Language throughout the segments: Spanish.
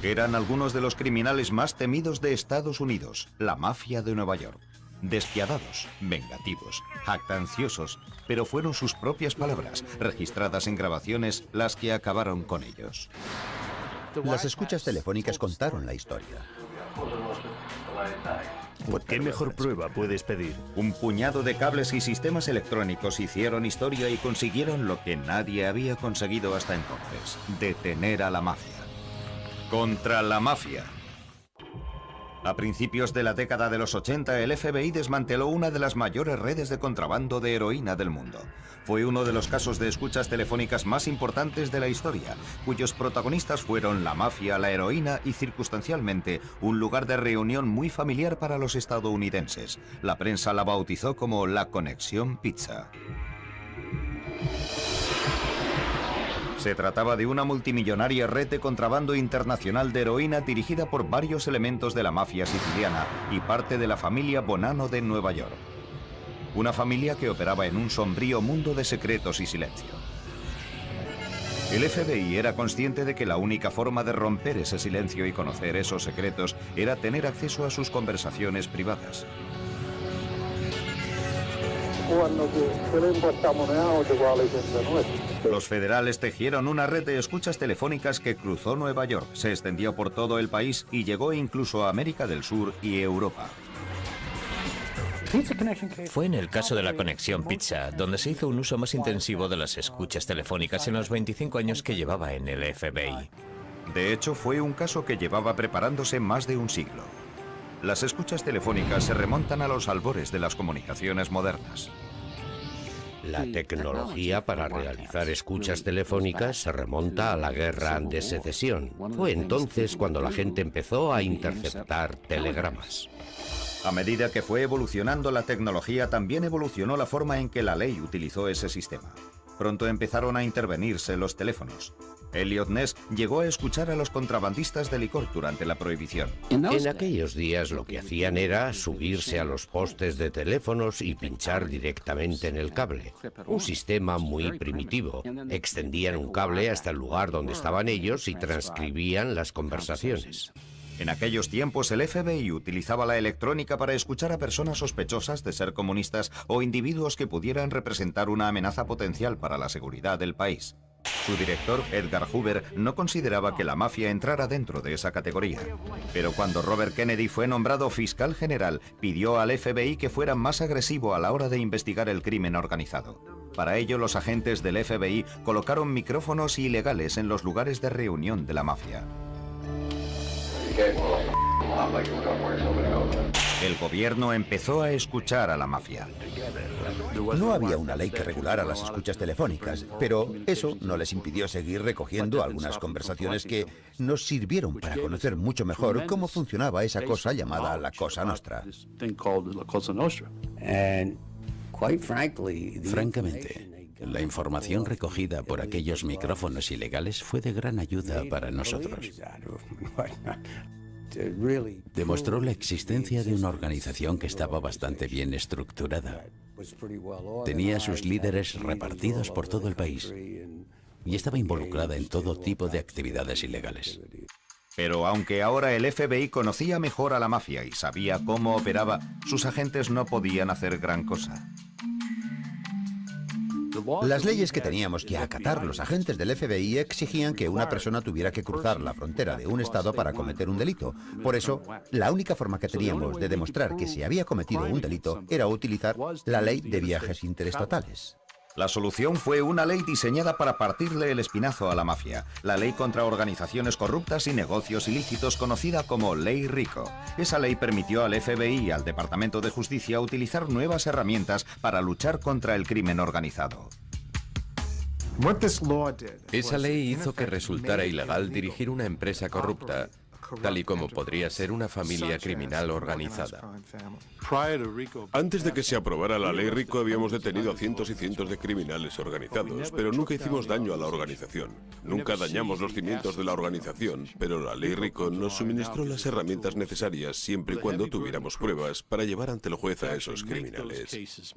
Eran algunos de los criminales más temidos de Estados Unidos, la mafia de Nueva York. Despiadados, vengativos, jactanciosos, pero fueron sus propias palabras, registradas en grabaciones, las que acabaron con ellos. Las escuchas telefónicas contaron la historia. ¿Qué mejor prueba puedes pedir? Un puñado de cables y sistemas electrónicos hicieron historia y consiguieron lo que nadie había conseguido hasta entonces: detener a la mafia. Contra la mafia. A principios de la década de los 80, el FBI desmanteló una de las mayores redes de contrabando de heroína del mundo. Fue uno de los casos de escuchas telefónicas más importantes de la historia, cuyos protagonistas fueron la mafia, la heroína y, circunstancialmente, un lugar de reunión muy familiar para los estadounidenses. La prensa la bautizó como la Conexión Pizza. Se trataba de una multimillonaria red de contrabando internacional de heroína dirigida por varios elementos de la mafia siciliana y parte de la familia Bonanno de Nueva York. Una familia que operaba en un sombrío mundo de secretos y silencio. El FBI era consciente de que la única forma de romper ese silencio y conocer esos secretos era tener acceso a sus conversaciones privadas. Los federales tejieron una red de escuchas telefónicas que cruzó Nueva York, se extendió por todo el país y llegó incluso a América del Sur y Europa. Fue en el caso de la Conexión Pizza donde se hizo un uso más intensivo de las escuchas telefónicas en los 25 años que llevaba en el FBI. De hecho, fue un caso que llevaba preparándose más de un siglo. Las escuchas telefónicas se remontan a los albores de las comunicaciones modernas. La tecnología para realizar escuchas telefónicas se remonta a la Guerra de Secesión. Fue entonces cuando la gente empezó a interceptar telegramas. A medida que fue evolucionando la tecnología, también evolucionó la forma en que la ley utilizó ese sistema. Pronto empezaron a intervenirse los teléfonos. Eliot Ness llegó a escuchar a los contrabandistas de licor durante la prohibición. En aquellos días lo que hacían era subirse a los postes de teléfonos y pinchar directamente en el cable. Un sistema muy primitivo. Extendían un cable hasta el lugar donde estaban ellos y transcribían las conversaciones. En aquellos tiempos, el FBI utilizaba la electrónica para escuchar a personas sospechosas de ser comunistas o individuos que pudieran representar una amenaza potencial para la seguridad del país. Su director, Edgar Hoover, no consideraba que la mafia entrara dentro de esa categoría. Pero cuando Robert Kennedy fue nombrado fiscal general, pidió al FBI que fuera más agresivo a la hora de investigar el crimen organizado. Para ello, los agentes del FBI colocaron micrófonos ilegales en los lugares de reunión de la mafia. El gobierno empezó a escuchar a la mafia. No había una ley que regulara las escuchas telefónicas, pero eso no les impidió seguir recogiendo algunas conversaciones que nos sirvieron para conocer mucho mejor cómo funcionaba esa cosa llamada la Cosa Nostra. Francamente, la información recogida por aquellos micrófonos ilegales fue de gran ayuda para nosotros. Demostró la existencia de una organización que estaba bastante bien estructurada. Tenía a sus líderes repartidos por todo el país y estaba involucrada en todo tipo de actividades ilegales. Pero aunque ahora el FBI conocía mejor a la mafia y sabía cómo operaba, sus agentes no podían hacer gran cosa. Las leyes que teníamos que acatar los agentes del FBI exigían que una persona tuviera que cruzar la frontera de un estado para cometer un delito. Por eso, la única forma que teníamos de demostrar que se había cometido un delito era utilizar la ley de viajes interestatales. La solución fue una ley diseñada para partirle el espinazo a la mafia, la ley contra organizaciones corruptas y negocios ilícitos conocida como Ley Rico. Esa ley permitió al FBI y al Departamento de Justicia utilizar nuevas herramientas para luchar contra el crimen organizado. Esa ley hizo que resultara ilegal dirigir una empresa corrupta, tal y como podría ser una familia criminal organizada. Antes de que se aprobara la ley Rico habíamos detenido a cientos y cientos de criminales organizados, pero nunca hicimos daño a la organización. Nunca dañamos los cimientos de la organización, pero la ley Rico nos suministró las herramientas necesarias siempre y cuando tuviéramos pruebas para llevar ante el juez a esos criminales.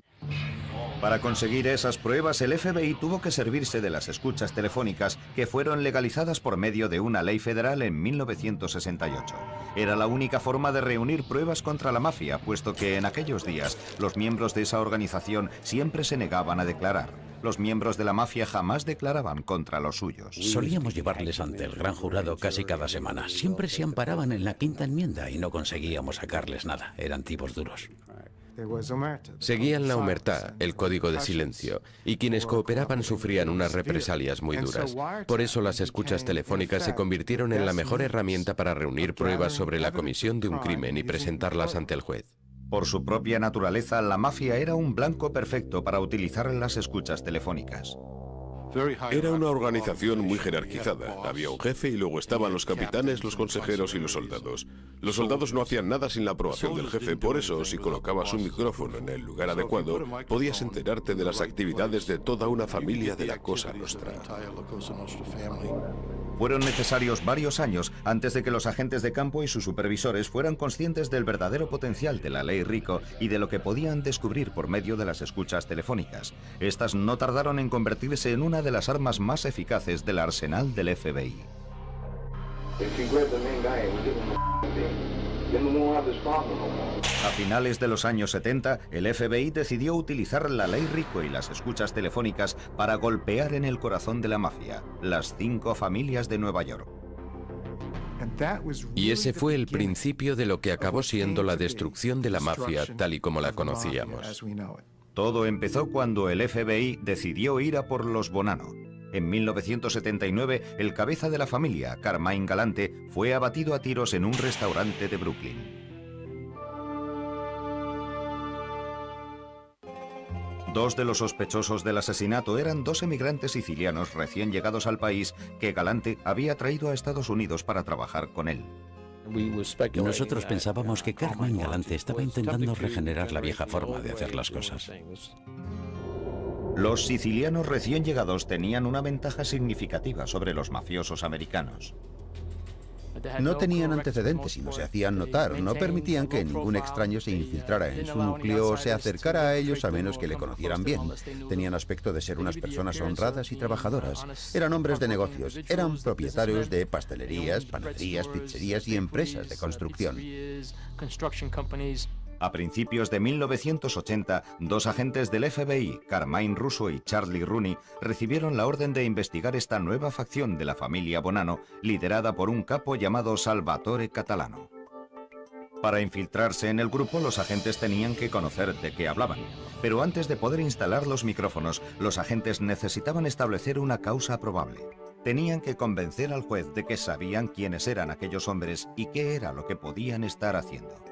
Para conseguir esas pruebas, el FBI tuvo que servirse de las escuchas telefónicas que fueron legalizadas por medio de una ley federal en 1968. Era la única forma de reunir pruebas contra la mafia, puesto que en aquellos días los miembros de esa organización siempre se negaban a declarar. Los miembros de la mafia jamás declaraban contra los suyos. Solíamos llevarles ante el gran jurado casi cada semana. Siempre se amparaban en la quinta enmienda y no conseguíamos sacarles nada. Eran tipos duros. Seguían la omertá, el código de silencio, y quienes cooperaban sufrían unas represalias muy duras. Por eso las escuchas telefónicas se convirtieron en la mejor herramienta para reunir pruebas sobre la comisión de un crimen y presentarlas ante el juez. Por su propia naturaleza, la mafia era un blanco perfecto para utilizar las escuchas telefónicas. Era una organización muy jerarquizada. Había un jefe y luego estaban los capitanes, los consejeros y los soldados. Los soldados no hacían nada sin la aprobación del jefe, por eso, si colocabas un micrófono en el lugar adecuado, podías enterarte de las actividades de toda una familia de la Cosa Nostra. Fueron necesarios varios años antes de que los agentes de campo y sus supervisores fueran conscientes del verdadero potencial de la ley RICO y de lo que podían descubrir por medio de las escuchas telefónicas. Estas no tardaron en convertirse en una de las armas más eficaces del arsenal del FBI. A finales de los años 70, el FBI decidió utilizar la ley RICO y las escuchas telefónicas para golpear en el corazón de la mafia, las 5 familias de Nueva York. Y ese fue el principio de lo que acabó siendo la destrucción de la mafia tal y como la conocíamos. Todo empezó cuando el FBI decidió ir a por los Bonanno. En 1979, el cabeza de la familia, Carmine Galante, fue abatido a tiros en un restaurante de Brooklyn. 2 de los sospechosos del asesinato eran 2 emigrantes sicilianos recién llegados al país que Galante había traído a Estados Unidos para trabajar con él. Nosotros pensábamos que Carmine Galante estaba intentando regenerar la vieja forma de hacer las cosas. Los sicilianos recién llegados tenían una ventaja significativa sobre los mafiosos americanos. No tenían antecedentes y no se hacían notar, no permitían que ningún extraño se infiltrara en su núcleo o se acercara a ellos a menos que le conocieran bien. Tenían aspecto de ser unas personas honradas y trabajadoras. Eran hombres de negocios, eran propietarios de pastelerías, panaderías, pizzerías y empresas de construcción. A principios de 1980, 2 agentes del FBI, Carmine Russo y Charlie Rooney, recibieron la orden de investigar esta nueva facción de la familia Bonanno, liderada por un capo llamado Salvatore Catalano. Para infiltrarse en el grupo, los agentes tenían que conocer de qué hablaban. Pero antes de poder instalar los micrófonos, los agentes necesitaban establecer una causa probable. Tenían que convencer al juez de que sabían quiénes eran aquellos hombres y qué era lo que podían estar haciendo.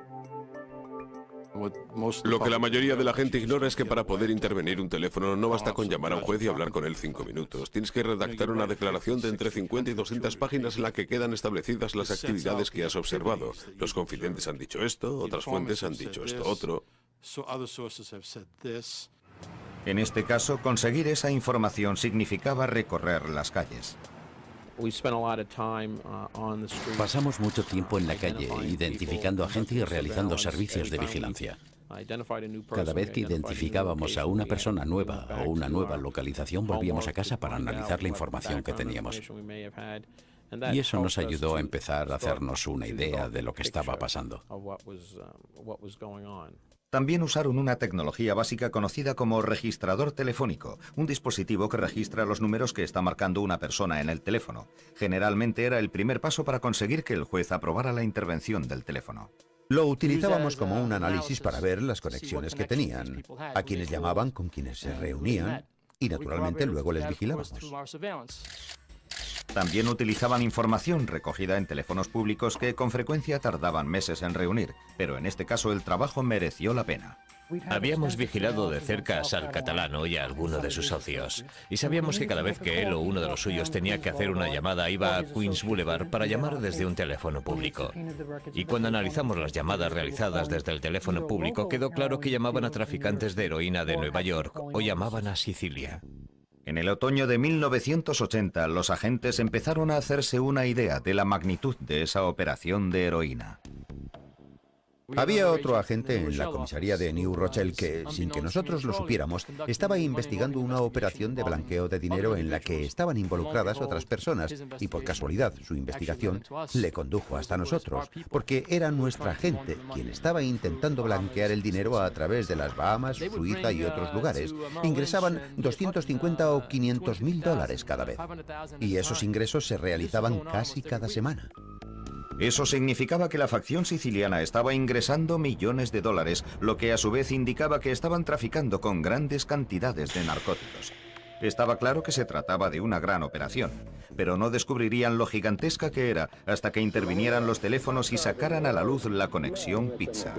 Lo que la mayoría de la gente ignora es que para poder intervenir un teléfono no basta con llamar a un juez y hablar con él 5 minutos. Tienes que redactar una declaración de entre 50 y 200 páginas en la que quedan establecidas las actividades que has observado. Los confidentes han dicho esto, otras fuentes han dicho esto otro. En este caso, conseguir esa información significaba recorrer las calles. Pasamos mucho tiempo en la calle identificando a gente y realizando servicios de vigilancia. Cada vez que identificábamos a una persona nueva o una nueva localización, volvíamos a casa para analizar la información que teníamos. Y eso nos ayudó a empezar a hacernos una idea de lo que estaba pasando. También usaron una tecnología básica conocida como registrador telefónico, un dispositivo que registra los números que está marcando una persona en el teléfono. Generalmente era el primer paso para conseguir que el juez aprobara la intervención del teléfono. Lo utilizábamos como un análisis para ver las conexiones que tenían, a quienes llamaban, con quienes se reunían y naturalmente luego les vigilábamos. También utilizaban información recogida en teléfonos públicos que con frecuencia tardaban meses en reunir, pero en este caso el trabajo mereció la pena. Habíamos vigilado de cerca a Sal Catalano y a alguno de sus socios, y sabíamos que cada vez que él o uno de los suyos tenía que hacer una llamada iba a Queens Boulevard para llamar desde un teléfono público. Y cuando analizamos las llamadas realizadas desde el teléfono público, quedó claro que llamaban a traficantes de heroína de Nueva York o llamaban a Sicilia. En el otoño de 1980, los agentes empezaron a hacerse una idea de la magnitud de esa operación de heroína. Había otro agente en la comisaría de New Rochelle que, sin que nosotros lo supiéramos, estaba investigando una operación de blanqueo de dinero en la que estaban involucradas otras personas y por casualidad su investigación le condujo hasta nosotros, porque era nuestra gente quien estaba intentando blanquear el dinero a través de las Bahamas, Suiza y otros lugares. Ingresaban 250 o 500 mil dólares cada vez y esos ingresos se realizaban casi cada semana. Eso significaba que la facción siciliana estaba ingresando millones de dólares, lo que a su vez indicaba que estaban traficando con grandes cantidades de narcóticos. Estaba claro que se trataba de una gran operación, pero no descubrirían lo gigantesca que era hasta que intervinieran los teléfonos y sacaran a la luz la conexión pizza.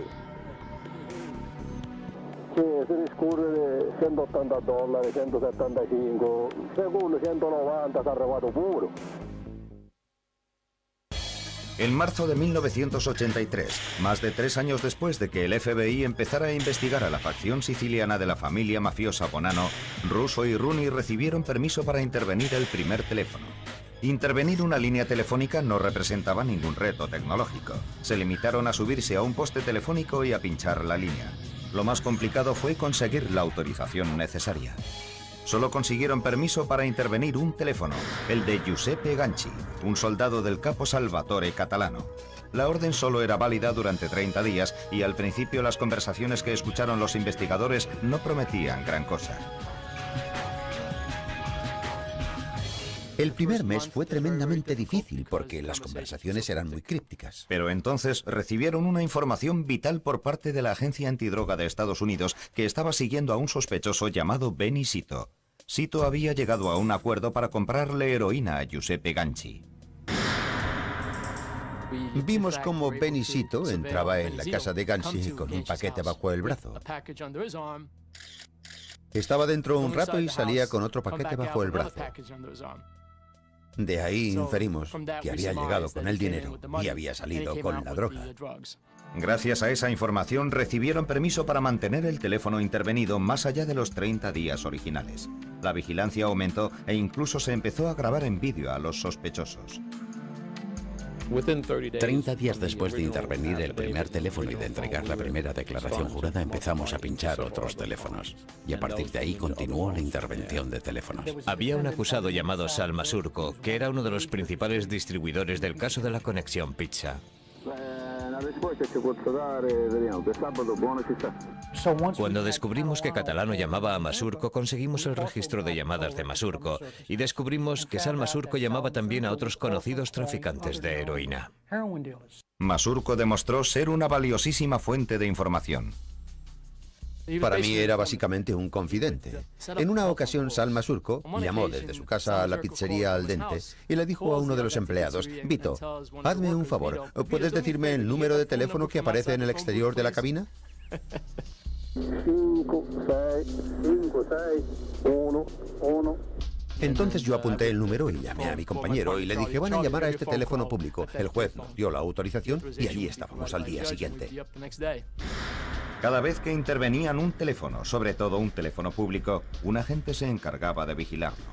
Sí, se discurre de 180 dólares, 175, según 190 se ha robado puro. En marzo de 1983, más de 3 años después de que el FBI empezara a investigar a la facción siciliana de la familia mafiosa Bonanno, Russo y Rooney recibieron permiso para intervenir el primer teléfono. Intervenir una línea telefónica no representaba ningún reto tecnológico. Se limitaron a subirse a un poste telefónico y a pinchar la línea. Lo más complicado fue conseguir la autorización necesaria. Solo consiguieron permiso para intervenir un teléfono, el de Giuseppe Ganci, un soldado del capo Salvatore Catalano. La orden solo era válida durante 30 días y al principio las conversaciones que escucharon los investigadores no prometían gran cosa. El primer mes fue tremendamente difícil porque las conversaciones eran muy crípticas. Pero entonces recibieron una información vital por parte de la Agencia Antidroga de Estados Unidos que estaba siguiendo a un sospechoso llamado Benny Sito. Sito había llegado a un acuerdo para comprarle heroína a Giuseppe Ganci. Vimos cómo Benny Sito entraba en la casa de Ganci con un paquete bajo el brazo. Estaba dentro un rato y salía con otro paquete bajo el brazo. De ahí inferimos que había llegado con el dinero y había salido con la droga. Gracias a esa información recibieron permiso para mantener el teléfono intervenido más allá de los 30 días originales. La vigilancia aumentó e incluso se empezó a grabar en vídeo a los sospechosos. 30 días después de intervenir el primer teléfono y de entregar la primera declaración jurada, empezamos a pinchar otros teléfonos. Y a partir de ahí continuó la intervención de teléfonos. Había un acusado llamado Sal Masurco, que era uno de los principales distribuidores del caso de la conexión pizza. Cuando descubrimos que Catalano llamaba a Masurco, conseguimos el registro de llamadas de Masurco y descubrimos que Sal Masurco llamaba también a otros conocidos traficantes de heroína. Masurco demostró ser una valiosísima fuente de información. Para mí era básicamente un confidente. En una ocasión, Sal Masurco llamó desde su casa a la pizzería Al Dente y le dijo a uno de los empleados: Vito, hazme un favor, ¿puedes decirme el número de teléfono que aparece en el exterior de la cabina? 5, 6, 5, 6, 1, 1. Entonces yo apunté el número y llamé a mi compañero y le dije: van a llamar a este teléfono público. El juez nos dio la autorización y allí estábamos al día siguiente. Cada vez que intervenían un teléfono, sobre todo un teléfono público, un agente se encargaba de vigilarlo.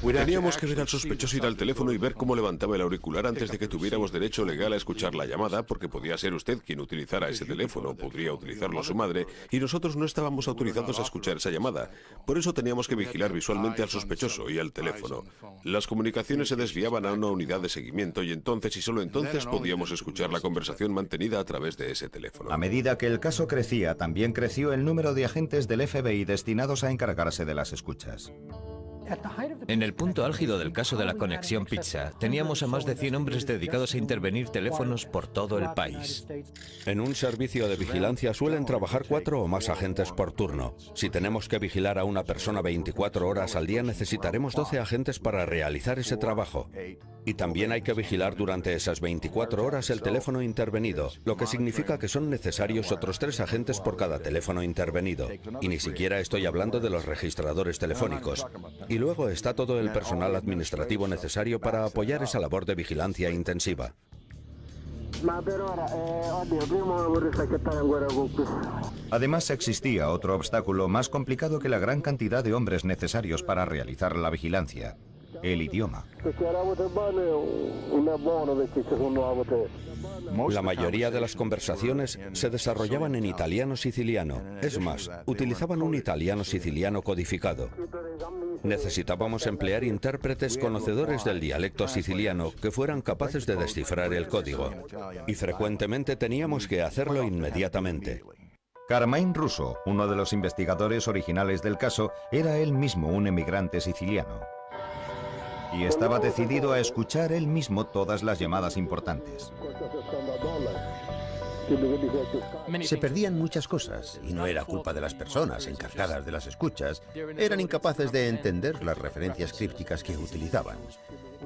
Teníamos que ver al sospechoso ir al teléfono y ver cómo levantaba el auricular antes de que tuviéramos derecho legal a escuchar la llamada, porque podía ser usted quien utilizara ese teléfono, podría utilizarlo su madre, y nosotros no estábamos autorizados a escuchar esa llamada. Por eso teníamos que vigilar visualmente al sospechoso y al teléfono. Las comunicaciones se desviaban a una unidad de seguimiento y entonces y solo entonces podíamos escuchar la conversación mantenida a través de ese teléfono. A medida que el caso crecía, también creció el número de agentes del FBI destinados a encargarse de las escuchas. En el punto álgido del caso de la conexión pizza, teníamos a más de 100 hombres dedicados a intervenir teléfonos por todo el país. En un servicio de vigilancia suelen trabajar 4 o más agentes por turno. Si tenemos que vigilar a una persona 24 horas al día, necesitaremos 12 agentes para realizar ese trabajo. Y también hay que vigilar durante esas 24 horas el teléfono intervenido, lo que significa que son necesarios otros 3 agentes por cada teléfono intervenido. Y ni siquiera estoy hablando de los registradores telefónicos. Y luego está todo el personal administrativo necesario para apoyar esa labor de vigilancia intensiva. Además, existía otro obstáculo más complicado que la gran cantidad de hombres necesarios para realizar la vigilancia: el idioma. La mayoría de las conversaciones se desarrollaban en italiano siciliano. Es más, utilizaban un italiano siciliano codificado. Necesitábamos emplear intérpretes conocedores del dialecto siciliano que fueran capaces de descifrar el código. Y frecuentemente teníamos que hacerlo inmediatamente. Carmine Russo, uno de los investigadores originales del caso, era él mismo un emigrante siciliano. Y estaba decidido a escuchar él mismo todas las llamadas importantes. Se perdían muchas cosas, y no era culpa de las personas encargadas de las escuchas. Eran incapaces de entender las referencias crípticas que utilizaban.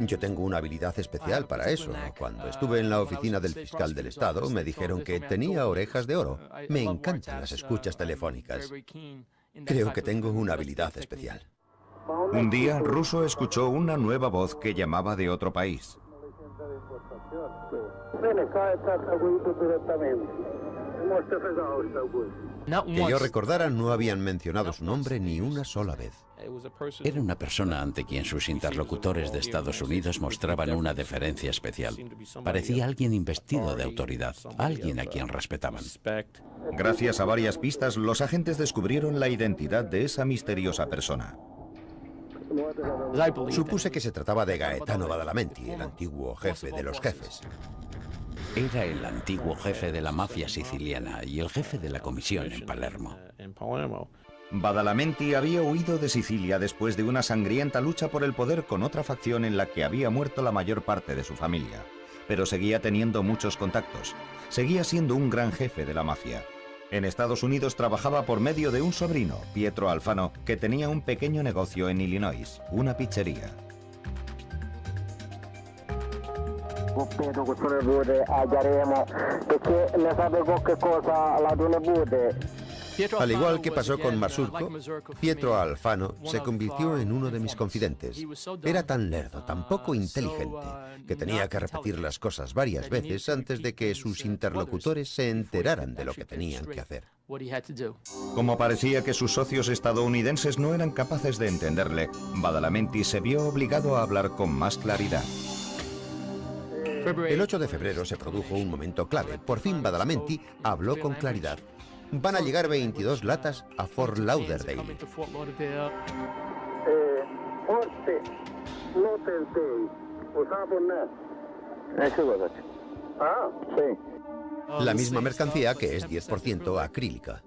Yo tengo una habilidad especial para eso. Cuando estuve en la oficina del fiscal del estado, me dijeron que tenía orejas de oro. Me encantan las escuchas telefónicas. Creo que tengo una habilidad especial. Un día, Russo escuchó una nueva voz que llamaba de otro país. Que yo recordara, no habían mencionado su nombre ni una sola vez. Era una persona ante quien sus interlocutores de Estados Unidos mostraban una deferencia especial. Parecía alguien investido de autoridad, alguien a quien respetaban. Gracias a varias pistas, los agentes descubrieron la identidad de esa misteriosa persona. Supuse que se trataba de Gaetano Badalamenti, el antiguo jefe de los jefes. Era el antiguo jefe de la mafia siciliana y el jefe de la comisión en Palermo. Badalamenti había huido de Sicilia después de una sangrienta lucha por el poder con otra facción en la que había muerto la mayor parte de su familia. Pero seguía teniendo muchos contactos. Seguía siendo un gran jefe de la mafia. En Estados Unidos trabajaba por medio de un sobrino, Pietro Alfano, que tenía un pequeño negocio en Illinois, una pizzería. Al igual que pasó con Masurco, Pietro Alfano se convirtió en uno de mis confidentes. Era tan lerdo, tan poco inteligente, que tenía que repetir las cosas varias veces antes de que sus interlocutores se enteraran de lo que tenían que hacer. Como parecía que sus socios estadounidenses no eran capaces de entenderle, Badalamenti se vio obligado a hablar con más claridad. El 8 de febrero se produjo un momento clave. Por fin Badalamenti habló con claridad. Van a llegar 22 latas a Fort Lauderdale. La misma mercancía que es 10% acrílica.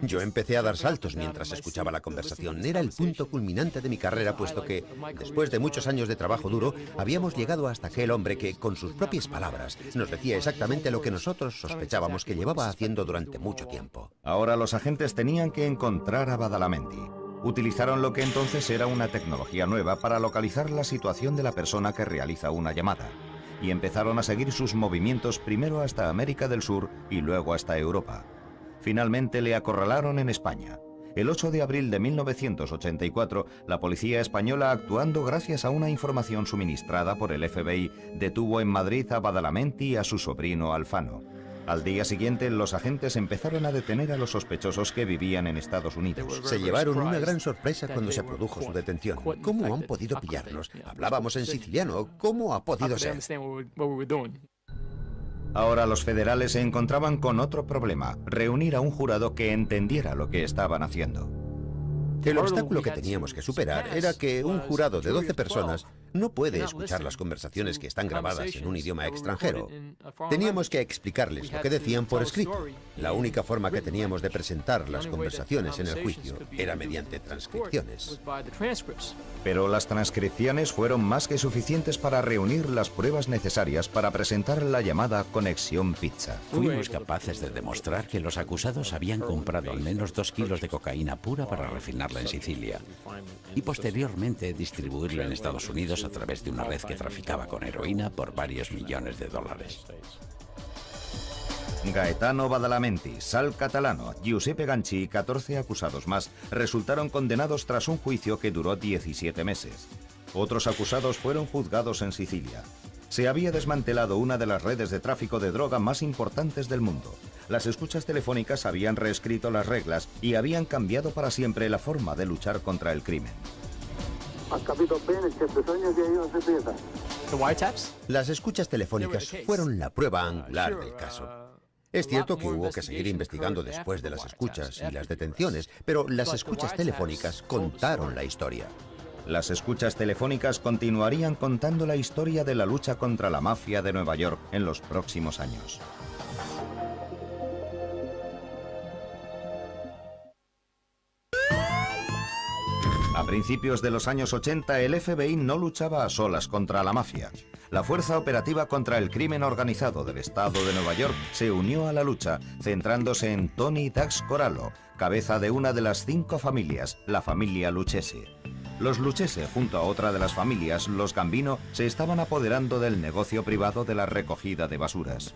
Yo empecé a dar saltos mientras escuchaba la conversación. Era el punto culminante de mi carrera, puesto que, después de muchos años de trabajo duro, habíamos llegado hasta aquel hombre que, con sus propias palabras, nos decía exactamente lo que nosotros sospechábamos que llevaba haciendo durante mucho tiempo. Ahora los agentes tenían que encontrar a Badalamenti. Utilizaron lo que entonces era una tecnología nueva para localizar la situación de la persona que realiza una llamada. Y empezaron a seguir sus movimientos primero hasta América del Sur y luego hasta Europa. Finalmente le acorralaron en España. El 8 de abril de 1984, la policía española, actuando gracias a una información suministrada por el FBI, detuvo en Madrid a Badalamenti y a su sobrino Alfano. Al día siguiente, los agentes empezaron a detener a los sospechosos que vivían en Estados Unidos. Se llevaron una gran sorpresa cuando se produjo su detención. ¿Cómo han podido pillarnos? Hablábamos en siciliano. ¿Cómo ha podido ser? Ahora los federales se encontraban con otro problema: reunir a un jurado que entendiera lo que estaban haciendo. El obstáculo que teníamos que superar era que un jurado de 12 personas no puede escuchar las conversaciones que están grabadas en un idioma extranjero. Teníamos que explicarles lo que decían por escrito. La única forma que teníamos de presentar las conversaciones en el juicio era mediante transcripciones. Pero las transcripciones fueron más que suficientes para reunir las pruebas necesarias para presentar la llamada Conexión Pizza. Fuimos capaces de demostrar que los acusados habían comprado al menos 2 kilos de cocaína pura para refinarla en Sicilia y posteriormente distribuirla en Estados Unidos a través de una red que traficaba con heroína por varios millones de dólares. Gaetano Badalamenti, Sal Catalano, Giuseppe Ganci y 14 acusados más resultaron condenados tras un juicio que duró 17 meses. Otros acusados fueron juzgados en Sicilia. Se había desmantelado una de las redes de tráfico de droga más importantes del mundo. Las escuchas telefónicas habían reescrito las reglas y habían cambiado para siempre la forma de luchar contra el crimen. Las escuchas telefónicas fueron la prueba angular del caso. Es cierto que hubo que seguir investigando después de las escuchas y las detenciones, pero las escuchas telefónicas contaron la historia. Las escuchas telefónicas continuarían contando la historia de la lucha contra la mafia de Nueva York en los próximos años. A principios de los años 80, el FBI no luchaba a solas contra la mafia. La Fuerza Operativa contra el Crimen Organizado del Estado de Nueva York se unió a la lucha, centrándose en Tony Dax Corallo, cabeza de una de las 5 familias, la familia Lucchese. Los Lucchese, junto a otra de las familias, los Gambino, se estaban apoderando del negocio privado de la recogida de basuras.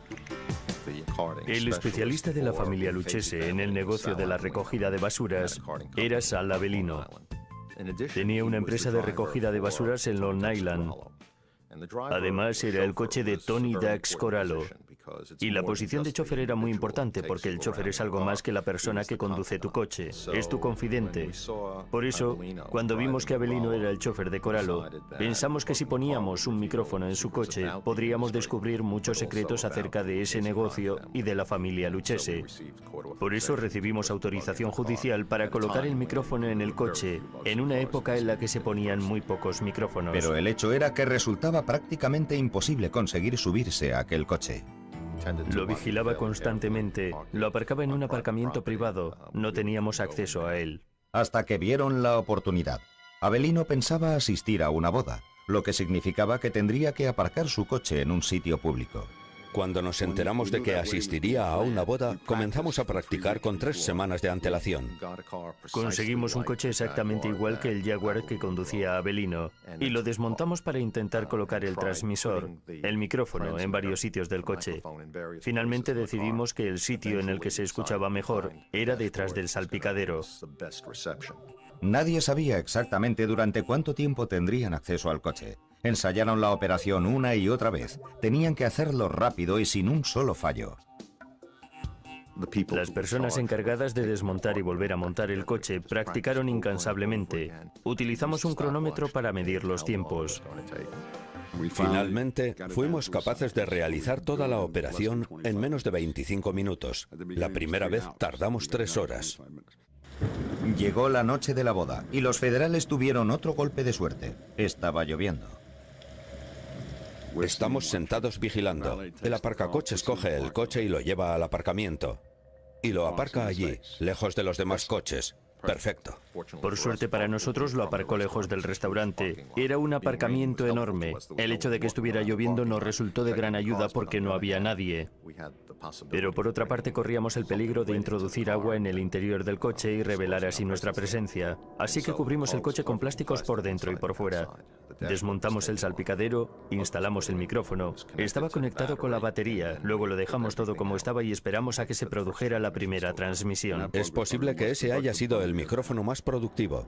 El especialista de la familia Lucchese en el negocio de la recogida de basuras era Sal Avellino. Tenía una empresa de recogida de basuras en Long Island. Además, era el coche de Tony Dax Corallo. Y la posición de chofer era muy importante porque el chofer es algo más que la persona que conduce tu coche, es tu confidente. Por eso, cuando vimos que Avellino era el chofer de Corallo, pensamos que si poníamos un micrófono en su coche, podríamos descubrir muchos secretos acerca de ese negocio y de la familia Lucchese. Por eso recibimos autorización judicial para colocar el micrófono en el coche, en una época en la que se ponían muy pocos micrófonos. Pero el hecho era que resultaba prácticamente imposible conseguir subirse a aquel coche. Lo vigilaba constantemente, lo aparcaba en un aparcamiento privado, no teníamos acceso a él. Hasta que vieron la oportunidad. Avellino pensaba asistir a una boda, lo que significaba que tendría que aparcar su coche en un sitio público. Cuando nos enteramos de que asistiría a una boda, comenzamos a practicar con 3 semanas de antelación. Conseguimos un coche exactamente igual que el Jaguar que conducía Avellino y lo desmontamos para intentar colocar el transmisor, el micrófono, en varios sitios del coche. Finalmente decidimos que el sitio en el que se escuchaba mejor era detrás del salpicadero. Nadie sabía exactamente durante cuánto tiempo tendrían acceso al coche. Ensayaron la operación una y otra vez. Tenían que hacerlo rápido y sin un solo fallo. Las personas encargadas de desmontar y volver a montar el coche practicaron incansablemente. Utilizamos un cronómetro para medir los tiempos. Finalmente, fuimos capaces de realizar toda la operación en menos de 25 minutos. La primera vez tardamos 3 horas. Llegó la noche de la boda y los federales tuvieron otro golpe de suerte. Estaba lloviendo. Estamos sentados vigilando. El aparcacoches coge el coche y lo lleva al aparcamiento. Y lo aparca allí, lejos de los demás coches. Perfecto. Por suerte para nosotros lo aparcó lejos del restaurante. Era un aparcamiento enorme. El hecho de que estuviera lloviendo nos resultó de gran ayuda porque no había nadie. Pero por otra parte corríamos el peligro de introducir agua en el interior del coche y revelar así nuestra presencia. Así que cubrimos el coche con plásticos por dentro y por fuera. Desmontamos el salpicadero, instalamos el micrófono. Estaba conectado con la batería. Luego lo dejamos todo como estaba y esperamos a que se produjera la primera transmisión. Es posible que ese haya sido el micrófono más productivo.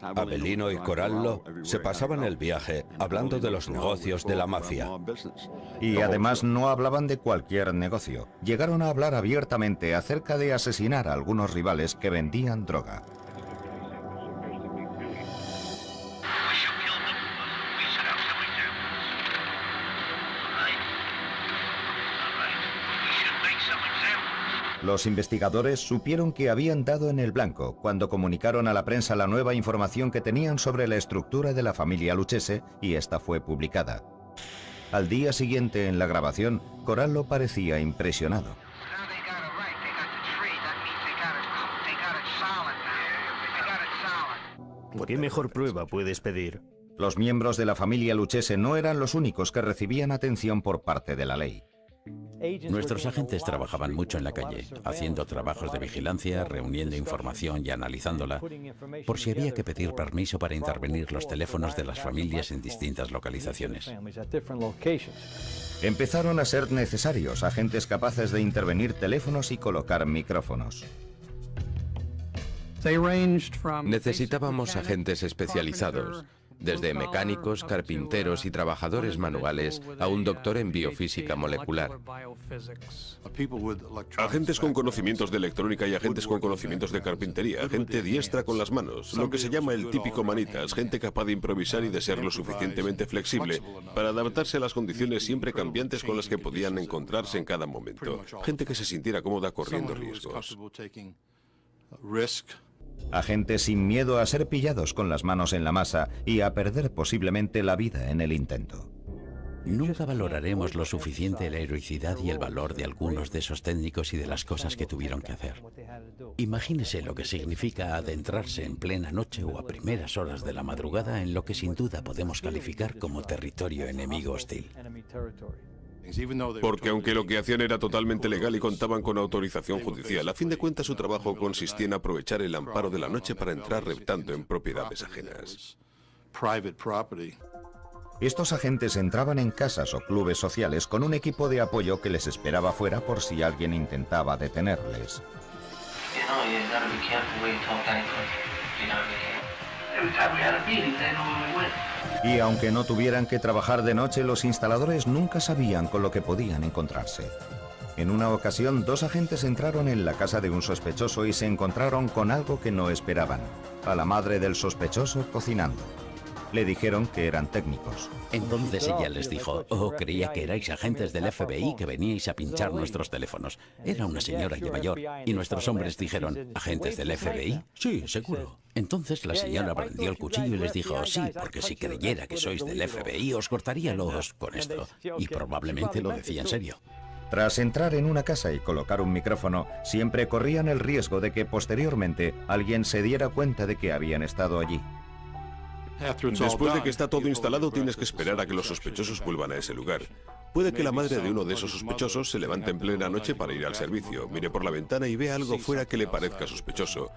Avellino y Corallo se pasaban el viaje hablando de los negocios de la mafia. Y además no hablaban de cualquier negocio. Llegaron a hablar abiertamente acerca de asesinar a algunos rivales que vendían droga. Los investigadores supieron que habían dado en el blanco cuando comunicaron a la prensa la nueva información que tenían sobre la estructura de la familia Lucchese y esta fue publicada. Al día siguiente en la grabación, Corallo parecía impresionado. ¿Qué mejor prueba puedes pedir? Los miembros de la familia Lucchese no eran los únicos que recibían atención por parte de la ley. Nuestros agentes trabajaban mucho en la calle, haciendo trabajos de vigilancia, reuniendo información y analizándola, por si había que pedir permiso para intervenir los teléfonos de las familias en distintas localizaciones. Empezaron a ser necesarios agentes capaces de intervenir teléfonos y colocar micrófonos. Necesitábamos agentes especializados, desde mecánicos, carpinteros y trabajadores manuales a un doctor en biofísica molecular. Agentes con conocimientos de electrónica y agentes con conocimientos de carpintería, gente diestra con las manos, lo que se llama el típico manitas, gente capaz de improvisar y de ser lo suficientemente flexible para adaptarse a las condiciones siempre cambiantes con las que podían encontrarse en cada momento. Gente que se sintiera cómoda corriendo riesgos. Agentes sin miedo a ser pillados con las manos en la masa y a perder posiblemente la vida en el intento. Nunca valoraremos lo suficiente la heroicidad y el valor de algunos de esos técnicos y de las cosas que tuvieron que hacer. Imagínese lo que significa adentrarse en plena noche o a primeras horas de la madrugada en lo que sin duda podemos calificar como territorio enemigo hostil. Porque aunque lo que hacían era totalmente legal y contaban con autorización judicial, a fin de cuentas su trabajo consistía en aprovechar el amparo de la noche para entrar reptando en propiedades ajenas. Estos agentes entraban en casas o clubes sociales con un equipo de apoyo que les esperaba fuera por si alguien intentaba detenerles. Y aunque no tuvieran que trabajar de noche, los instaladores nunca sabían con lo que podían encontrarse. En una ocasión, 2 agentes entraron en la casa de un sospechoso y se encontraron con algo que no esperaban: a la madre del sospechoso cocinando. Le dijeron que eran técnicos. Entonces ella les dijo: oh, creía que erais agentes del FBI que veníais a pinchar nuestros teléfonos. Era una señora ya mayor. Y nuestros hombres dijeron: ¿agentes del FBI? Sí, seguro. Entonces la señora prendió el cuchillo y les dijo: sí, porque si creyera que sois del FBI os cortaría los con esto. Y probablemente lo decía en serio. Tras entrar en una casa y colocar un micrófono, siempre corrían el riesgo de que posteriormente alguien se diera cuenta de que habían estado allí. Después de que está todo instalado, tienes que esperar a que los sospechosos vuelvan a ese lugar. Puede que la madre de uno de esos sospechosos se levante en plena noche para ir al servicio, mire por la ventana y vea algo fuera que le parezca sospechoso.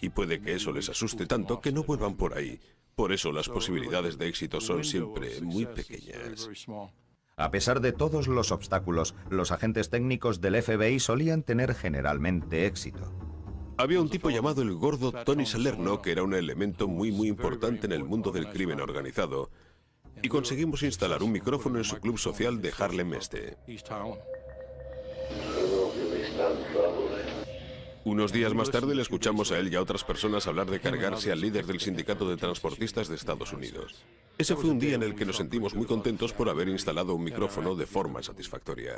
Y puede que eso les asuste tanto que no vuelvan por ahí. Por eso las posibilidades de éxito son siempre muy pequeñas. A pesar de todos los obstáculos, los agentes técnicos del FBI solían tener generalmente éxito. Había un tipo llamado el gordo Tony Salerno que era un elemento muy importante en el mundo del crimen organizado, y conseguimos instalar un micrófono en su club social de Harlem Este. Unos días más tarde le escuchamos a él y a otras personas hablar de cargarse al líder del sindicato de transportistas de Estados Unidos. Ese fue un día en el que nos sentimos muy contentos por haber instalado un micrófono de forma satisfactoria.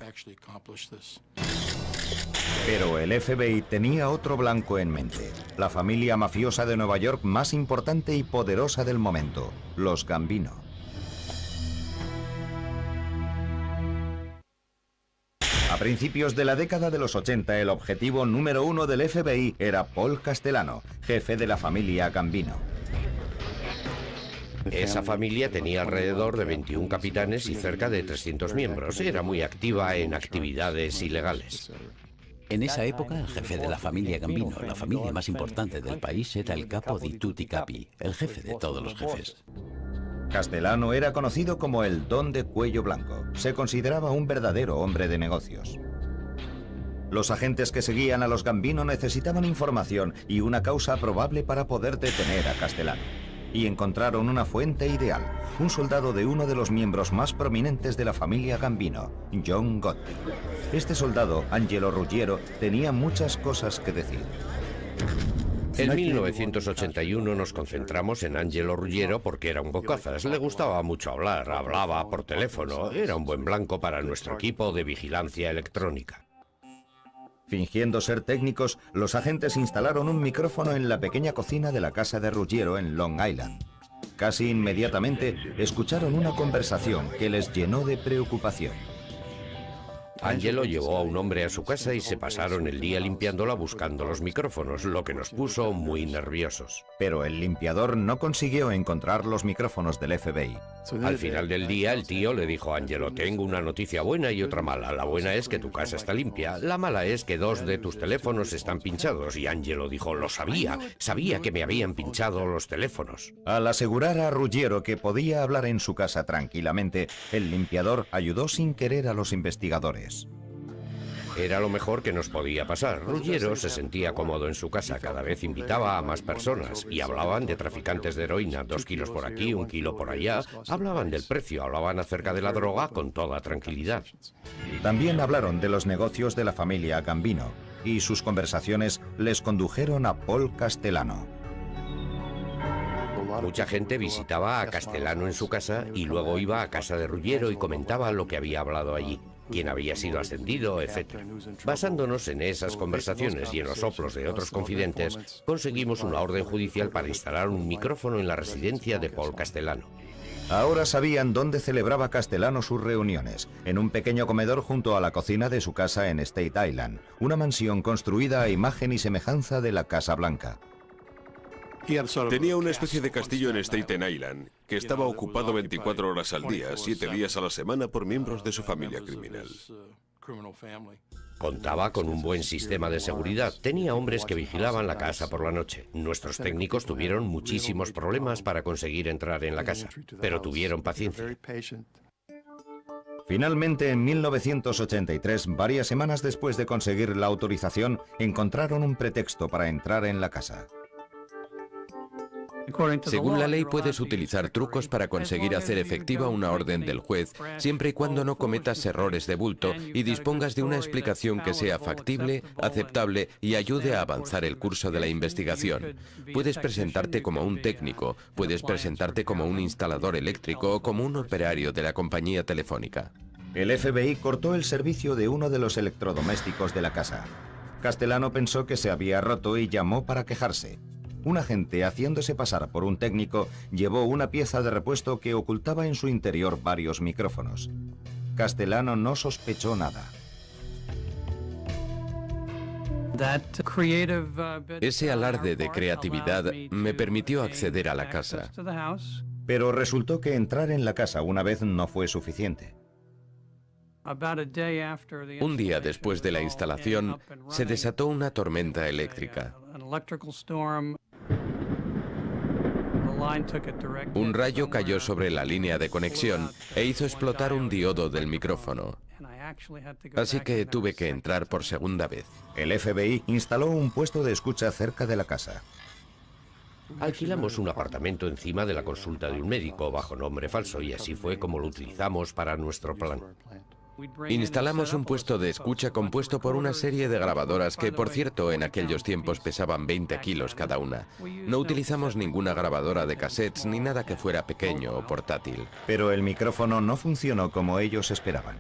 Pero el FBI tenía otro blanco en mente: la familia mafiosa de Nueva York más importante y poderosa del momento, los Gambino. A principios de la década de los 80, el objetivo número 1 del FBI era Paul Castellano, jefe de la familia Gambino. Esa familia tenía alrededor de 21 capitanes y cerca de 300 miembros. Era muy activa en actividades ilegales. En esa época, el jefe de la familia Gambino, la familia más importante del país, era el capo di tutti capi, el jefe de todos los jefes. Castellano era conocido como el Don de Cuello Blanco. Se consideraba un verdadero hombre de negocios. Los agentes que seguían a los Gambino necesitaban información y una causa probable para poder detener a Castellano. Y encontraron una fuente ideal: un soldado de uno de los miembros más prominentes de la familia Gambino, John Gotti. Este soldado, Angelo Ruggiero, tenía muchas cosas que decir. En 1981 nos concentramos en Angelo Ruggiero porque era un bocazas. Le gustaba mucho hablar, hablaba por teléfono. Era un buen blanco para nuestro equipo de vigilancia electrónica. Fingiendo ser técnicos, los agentes instalaron un micrófono en la pequeña cocina de la casa de Ruggiero en Long Island. Casi inmediatamente escucharon una conversación que les llenó de preocupación. Angelo llevó a un hombre a su casa y se pasaron el día limpiándola buscando los micrófonos, lo que nos puso muy nerviosos. Pero el limpiador no consiguió encontrar los micrófonos del FBI. Al final del día, el tío le dijo a Angelo: tengo una noticia buena y otra mala. La buena es que tu casa está limpia. La mala es que 2 de tus teléfonos están pinchados. Y Angelo dijo: lo sabía. Sabía que me habían pinchado los teléfonos. Al asegurar a Ruggiero que podía hablar en su casa tranquilamente, el limpiador ayudó sin querer a los investigadores. Era lo mejor que nos podía pasar. Ruggiero se sentía cómodo en su casa, cada vez invitaba a más personas y hablaban de traficantes de heroína, 2 kilos por aquí, 1 kilo por allá. Hablaban del precio, hablaban acerca de la droga con toda tranquilidad. También hablaron de los negocios de la familia Gambino y sus conversaciones les condujeron a Paul Castellano. Mucha gente visitaba a Castellano en su casa y luego iba a casa de Ruggiero y comentaba lo que había hablado allí, quién había sido ascendido, etc. Basándonos en esas conversaciones y en los soplos de otros confidentes, conseguimos una orden judicial para instalar un micrófono en la residencia de Paul Castellano. Ahora sabían dónde celebraba Castellano sus reuniones, en un pequeño comedor junto a la cocina de su casa en State Island, una mansión construida a imagen y semejanza de la Casa Blanca. Tenía una especie de castillo en Staten Island, que estaba ocupado 24 horas al día, 7 días a la semana por miembros de su familia criminal. Contaba con un buen sistema de seguridad. Tenía hombres que vigilaban la casa por la noche. Nuestros técnicos tuvieron muchísimos problemas para conseguir entrar en la casa, pero tuvieron paciencia. Finalmente, en 1983, varias semanas después de conseguir la autorización, encontraron un pretexto para entrar en la casa. Según la ley, puedes utilizar trucos para conseguir hacer efectiva una orden del juez, siempre y cuando no cometas errores de bulto y dispongas de una explicación que sea factible, aceptable y ayude a avanzar el curso de la investigación. Puedes presentarte como un técnico, puedes presentarte como un instalador eléctrico o como un operario de la compañía telefónica. El FBI cortó el servicio de uno de los electrodomésticos de la casa. Castellano pensó que se había roto y llamó para quejarse. Un agente, haciéndose pasar por un técnico, llevó una pieza de repuesto que ocultaba en su interior varios micrófonos. Castellano no sospechó nada. Ese alarde de creatividad me permitió acceder a la casa. Pero resultó que entrar en la casa una vez no fue suficiente. Un día después de la instalación, se desató una tormenta eléctrica. Un rayo cayó sobre la línea de conexión e hizo explotar un diodo del micrófono. Así que tuve que entrar por segunda vez. El FBI instaló un puesto de escucha cerca de la casa. Alquilamos un apartamento encima de la consulta de un médico bajo nombre falso y así fue como lo utilizamos para nuestro plan. Instalamos un puesto de escucha compuesto por una serie de grabadoras que, por cierto, en aquellos tiempos pesaban 20 kilos cada una. No utilizamos ninguna grabadora de cassettes ni nada que fuera pequeño o portátil. Pero el micrófono no funcionó como ellos esperaban.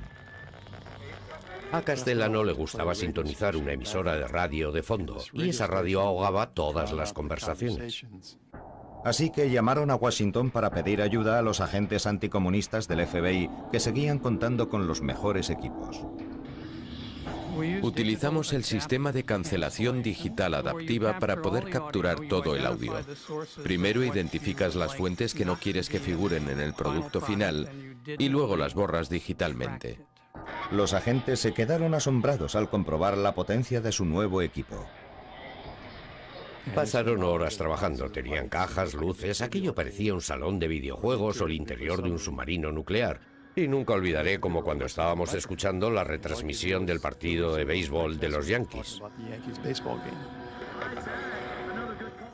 A Castellano le gustaba sintonizar una emisora de radio de fondo y esa radio ahogaba todas las conversaciones. Así que llamaron a Washington para pedir ayuda a los agentes anticomunistas del FBI, que seguían contando con los mejores equipos. Utilizamos el sistema de cancelación digital adaptiva para poder capturar todo el audio. Primero identificas las fuentes que no quieres que figuren en el producto final y luego las borras digitalmente. Los agentes se quedaron asombrados al comprobar la potencia de su nuevo equipo. Pasaron horas trabajando, tenían cajas, luces, aquello parecía un salón de videojuegos o el interior de un submarino nuclear. Y nunca olvidaré como cuando estábamos escuchando la retransmisión del partido de béisbol de los Yankees.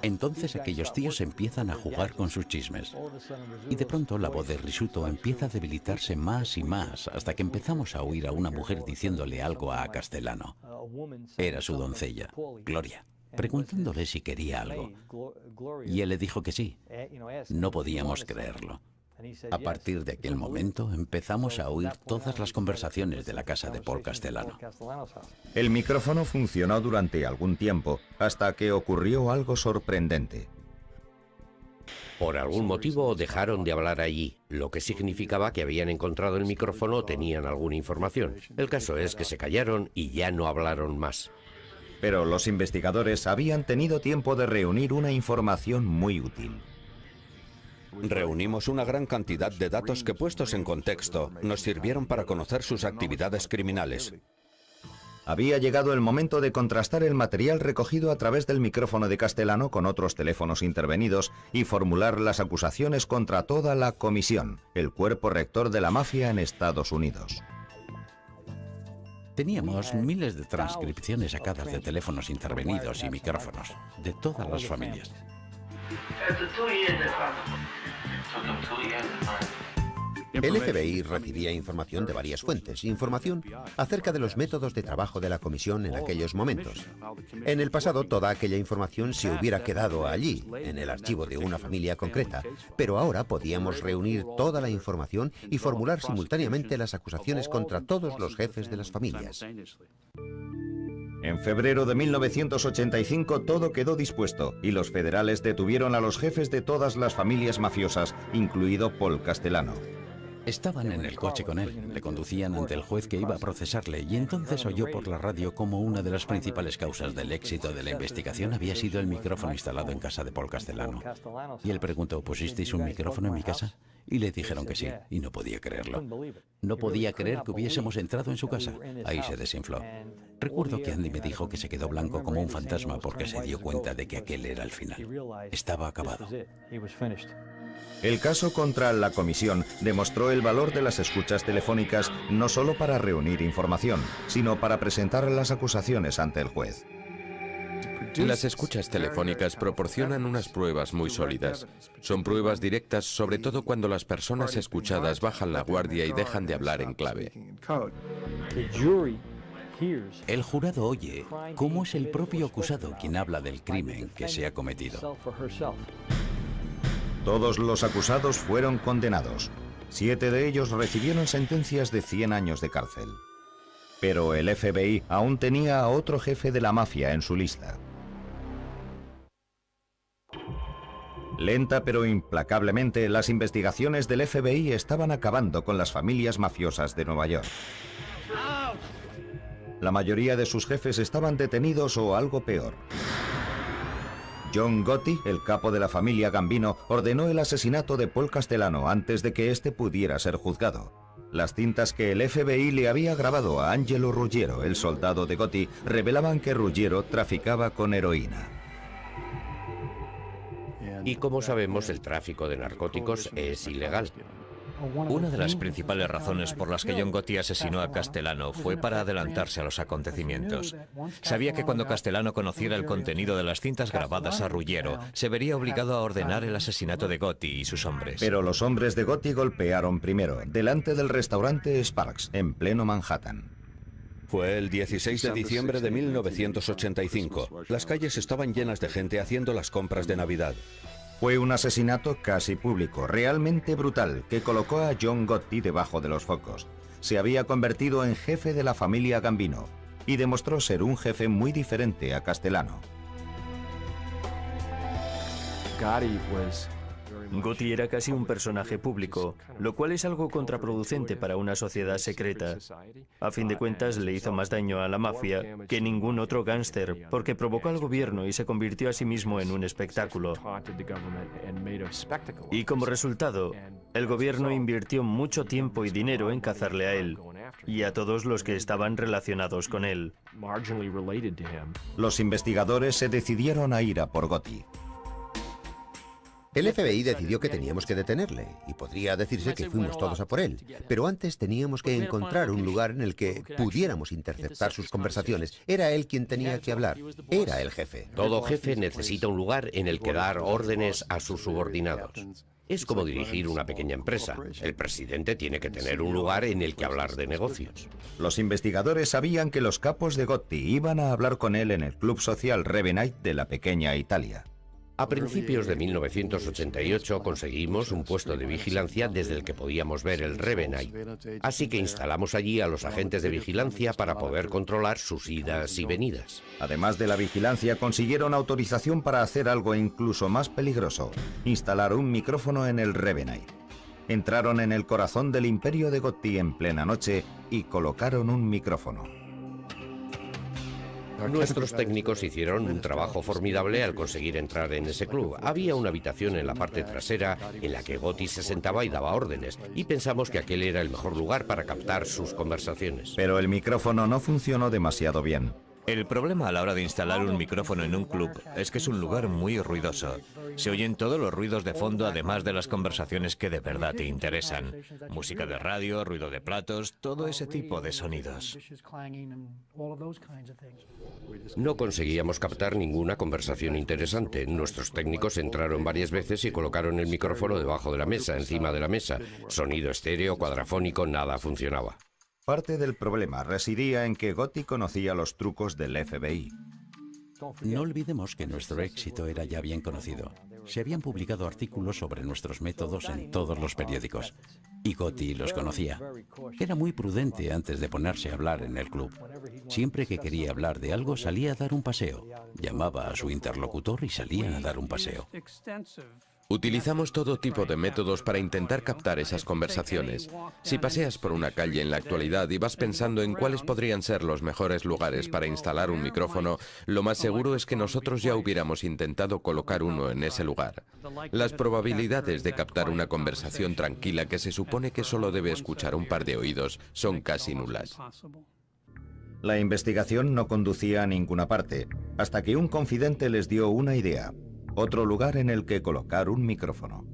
Entonces aquellos tíos empiezan a jugar con sus chismes. Y de pronto la voz de Risuto empieza a debilitarse más y más hasta que empezamos a oír a una mujer diciéndole algo a Castellano. Era su doncella, Gloria, preguntándole si quería algo. Y él le dijo que sí. No podíamos creerlo. A partir de aquel momento empezamos a oír todas las conversaciones de la casa de Paul Castellano. El micrófono funcionó durante algún tiempo hasta que ocurrió algo sorprendente. Por algún motivo dejaron de hablar allí, lo que significaba que habían encontrado el micrófono o tenían alguna información. El caso es que se callaron y ya no hablaron más. Pero los investigadores habían tenido tiempo de reunir una información muy útil. Reunimos una gran cantidad de datos que, puestos en contexto, nos sirvieron para conocer sus actividades criminales. Había llegado el momento de contrastar el material recogido a través del micrófono de Castellano con otros teléfonos intervenidos y formular las acusaciones contra toda la comisión, el cuerpo rector de la mafia en Estados Unidos. Teníamos miles de transcripciones sacadas de teléfonos intervenidos y micrófonos, de todas las familias. El FBI recibía información de varias fuentes, información acerca de los métodos de trabajo de la comisión en aquellos momentos. En el pasado, toda aquella información se hubiera quedado allí, en el archivo de una familia concreta, pero ahora podíamos reunir toda la información y formular simultáneamente las acusaciones contra todos los jefes de las familias. En febrero de 1985 todo quedó dispuesto y los federales detuvieron a los jefes de todas las familias mafiosas, incluido Paul Castellano. Estaban en el coche con él, le conducían ante el juez que iba a procesarle y entonces oyó por la radio como una de las principales causas del éxito de la investigación había sido el micrófono instalado en casa de Paul Castellano. Y él preguntó, ¿pusisteis un micrófono en mi casa? Y le dijeron que sí, y no podía creerlo. No podía creer que hubiésemos entrado en su casa. Ahí se desinfló. Recuerdo que Andy me dijo que se quedó blanco como un fantasma porque se dio cuenta de que aquel era el final. Estaba acabado. El caso contra la comisión demostró el valor de las escuchas telefónicas no solo para reunir información, sino para presentar las acusaciones ante el juez. Las escuchas telefónicas proporcionan unas pruebas muy sólidas. Son pruebas directas, sobre todo cuando las personas escuchadas bajan la guardia y dejan de hablar en clave. El jurado oye cómo es el propio acusado quien habla del crimen que se ha cometido. Todos los acusados fueron condenados. 7 de ellos recibieron sentencias de 100 años de cárcel. Pero el FBI aún tenía a otro jefe de la mafia en su lista. Lenta pero implacablemente, las investigaciones del FBI estaban acabando con las familias mafiosas de Nueva York. La mayoría de sus jefes estaban detenidos o algo peor. John Gotti, el capo de la familia Gambino, ordenó el asesinato de Paul Castellano antes de que éste pudiera ser juzgado. Las cintas que el FBI le había grabado a Angelo Ruggiero, el soldado de Gotti, revelaban que Ruggiero traficaba con heroína. Y como sabemos, el tráfico de narcóticos es ilegal. Una de las principales razones por las que John Gotti asesinó a Castellano fue para adelantarse a los acontecimientos. Sabía que cuando Castellano conociera el contenido de las cintas grabadas a Ruggiero, se vería obligado a ordenar el asesinato de Gotti y sus hombres. Pero los hombres de Gotti golpearon primero, delante del restaurante Sparks, en pleno Manhattan. Fue el 16 de diciembre de 1985. Las calles estaban llenas de gente haciendo las compras de Navidad. Fue un asesinato casi público, realmente brutal, que colocó a John Gotti debajo de los focos. Se había convertido en jefe de la familia Gambino y demostró ser un jefe muy diferente a Castellano. Gotti era casi un personaje público, lo cual es algo contraproducente para una sociedad secreta. A fin de cuentas, le hizo más daño a la mafia que ningún otro gángster, porque provocó al gobierno y se convirtió a sí mismo en un espectáculo. Y como resultado, el gobierno invirtió mucho tiempo y dinero en cazarle a él y a todos los que estaban relacionados con él. Los investigadores se decidieron a ir a por Gotti. El FBI decidió que teníamos que detenerle, y podría decirse que fuimos todos a por él. Pero antes teníamos que encontrar un lugar en el que pudiéramos interceptar sus conversaciones. Era él quien tenía que hablar. Era el jefe. Todo jefe necesita un lugar en el que dar órdenes a sus subordinados. Es como dirigir una pequeña empresa. El presidente tiene que tener un lugar en el que hablar de negocios. Los investigadores sabían que los capos de Gotti iban a hablar con él en el club social Revenite de la pequeña Italia. A principios de 1988 conseguimos un puesto de vigilancia desde el que podíamos ver el Revenite. Así que instalamos allí a los agentes de vigilancia para poder controlar sus idas y venidas. Además de la vigilancia, consiguieron autorización para hacer algo incluso más peligroso: instalar un micrófono en el Revenite. Entraron en el corazón del imperio de Gotti en plena noche y colocaron un micrófono. Nuestros técnicos hicieron un trabajo formidable al conseguir entrar en ese club. Había una habitación en la parte trasera en la que Gotti se sentaba y daba órdenes, y pensamos que aquel era el mejor lugar para captar sus conversaciones. Pero el micrófono no funcionó demasiado bien. El problema a la hora de instalar un micrófono en un club es que es un lugar muy ruidoso. Se oyen todos los ruidos de fondo, además de las conversaciones que de verdad te interesan. Música de radio, ruido de platos, todo ese tipo de sonidos. No conseguíamos captar ninguna conversación interesante. Nuestros técnicos entraron varias veces y colocaron el micrófono debajo de la mesa, encima de la mesa. Sonido estéreo, cuadrafónico, nada funcionaba. Parte del problema residía en que Gotti conocía los trucos del FBI. No olvidemos que nuestro éxito era ya bien conocido. Se habían publicado artículos sobre nuestros métodos en todos los periódicos. Y Gotti los conocía. Era muy prudente antes de ponerse a hablar en el club. Siempre que quería hablar de algo, salía a dar un paseo. Llamaba a su interlocutor y salían a dar un paseo. Utilizamos todo tipo de métodos para intentar captar esas conversaciones. Si paseas por una calle en la actualidad y vas pensando en cuáles podrían ser los mejores lugares para instalar un micrófono, lo más seguro es que nosotros ya hubiéramos intentado colocar uno en ese lugar. Las probabilidades de captar una conversación tranquila que se supone que solo debe escuchar un par de oídos son casi nulas. La investigación no conducía a ninguna parte, hasta que un confidente les dio una idea. Otro lugar en el que colocar un micrófono.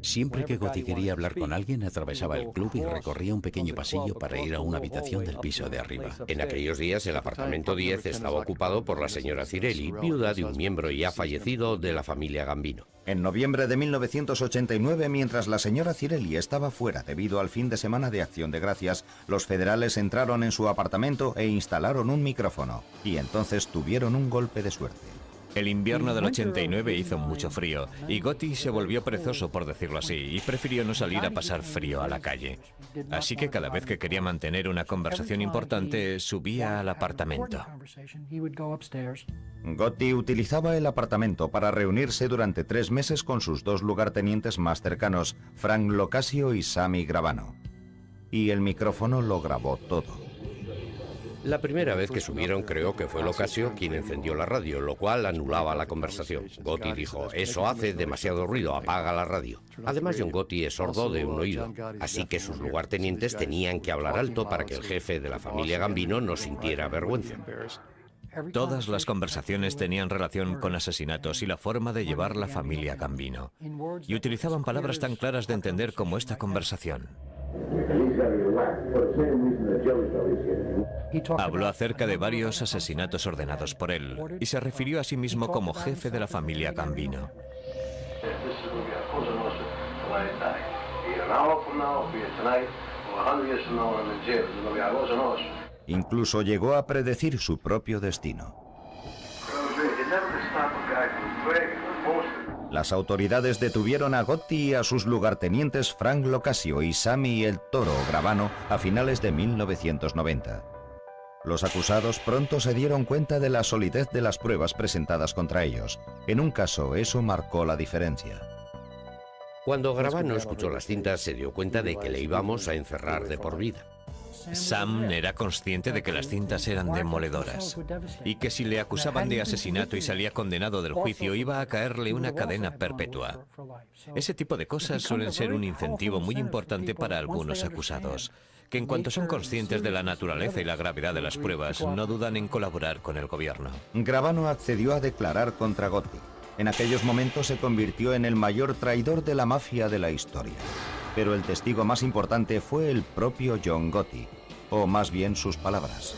Siempre que Gotti quería hablar con alguien, atravesaba el club y recorría un pequeño pasillo para ir a una habitación del piso de arriba. En aquellos días, el apartamento 10 estaba ocupado por la señora Cirelli, viuda de un miembro ya fallecido de la familia Gambino. En noviembre de 1989, mientras la señora Cirelli estaba fuera debido al fin de semana de Acción de Gracias, los federales entraron en su apartamento e instalaron un micrófono. Y entonces tuvieron un golpe de suerte. El invierno del 89 hizo mucho frío y Gotti se volvió perezoso, por decirlo así, y prefirió no salir a pasar frío a la calle. Así que cada vez que quería mantener una conversación importante, subía al apartamento. Gotti utilizaba el apartamento para reunirse durante 3 meses con sus 2 lugartenientes más cercanos, Frank Locasio y Sammy Gravano. Y el micrófono lo grabó todo. La primera vez que subieron creo que fue Locasio quien encendió la radio, lo cual anulaba la conversación. Gotti dijo, eso hace demasiado ruido, apaga la radio. Además, John Gotti es sordo de un oído, así que sus lugartenientes tenían que hablar alto para que el jefe de la familia Gambino no sintiera vergüenza. Todas las conversaciones tenían relación con asesinatos y la forma de llevar la familia Gambino. Y utilizaban palabras tan claras de entender como esta conversación. Habló acerca de varios asesinatos ordenados por él y se refirió a sí mismo como jefe de la familia Gambino. Incluso llegó a predecir su propio destino. Las autoridades detuvieron a Gotti y a sus lugartenientes Frank Locasio y Sammy el Toro Gravano a finales de 1990. Los acusados pronto se dieron cuenta de la solidez de las pruebas presentadas contra ellos. En un caso, eso marcó la diferencia. Cuando Gravano escuchó las cintas, se dio cuenta de que le íbamos a encerrar de por vida. Sam era consciente de que las cintas eran demoledoras y que si le acusaban de asesinato y salía condenado del juicio iba a caerle una cadena perpetua. Ese tipo de cosas suelen ser un incentivo muy importante para algunos acusados, que en cuanto son conscientes de la naturaleza y la gravedad de las pruebas, no dudan en colaborar con el gobierno. Gravano accedió a declarar contra Gotti. En aquellos momentos se convirtió en el mayor traidor de la mafia de la historia. Pero el testigo más importante fue el propio John Gotti, o más bien sus palabras.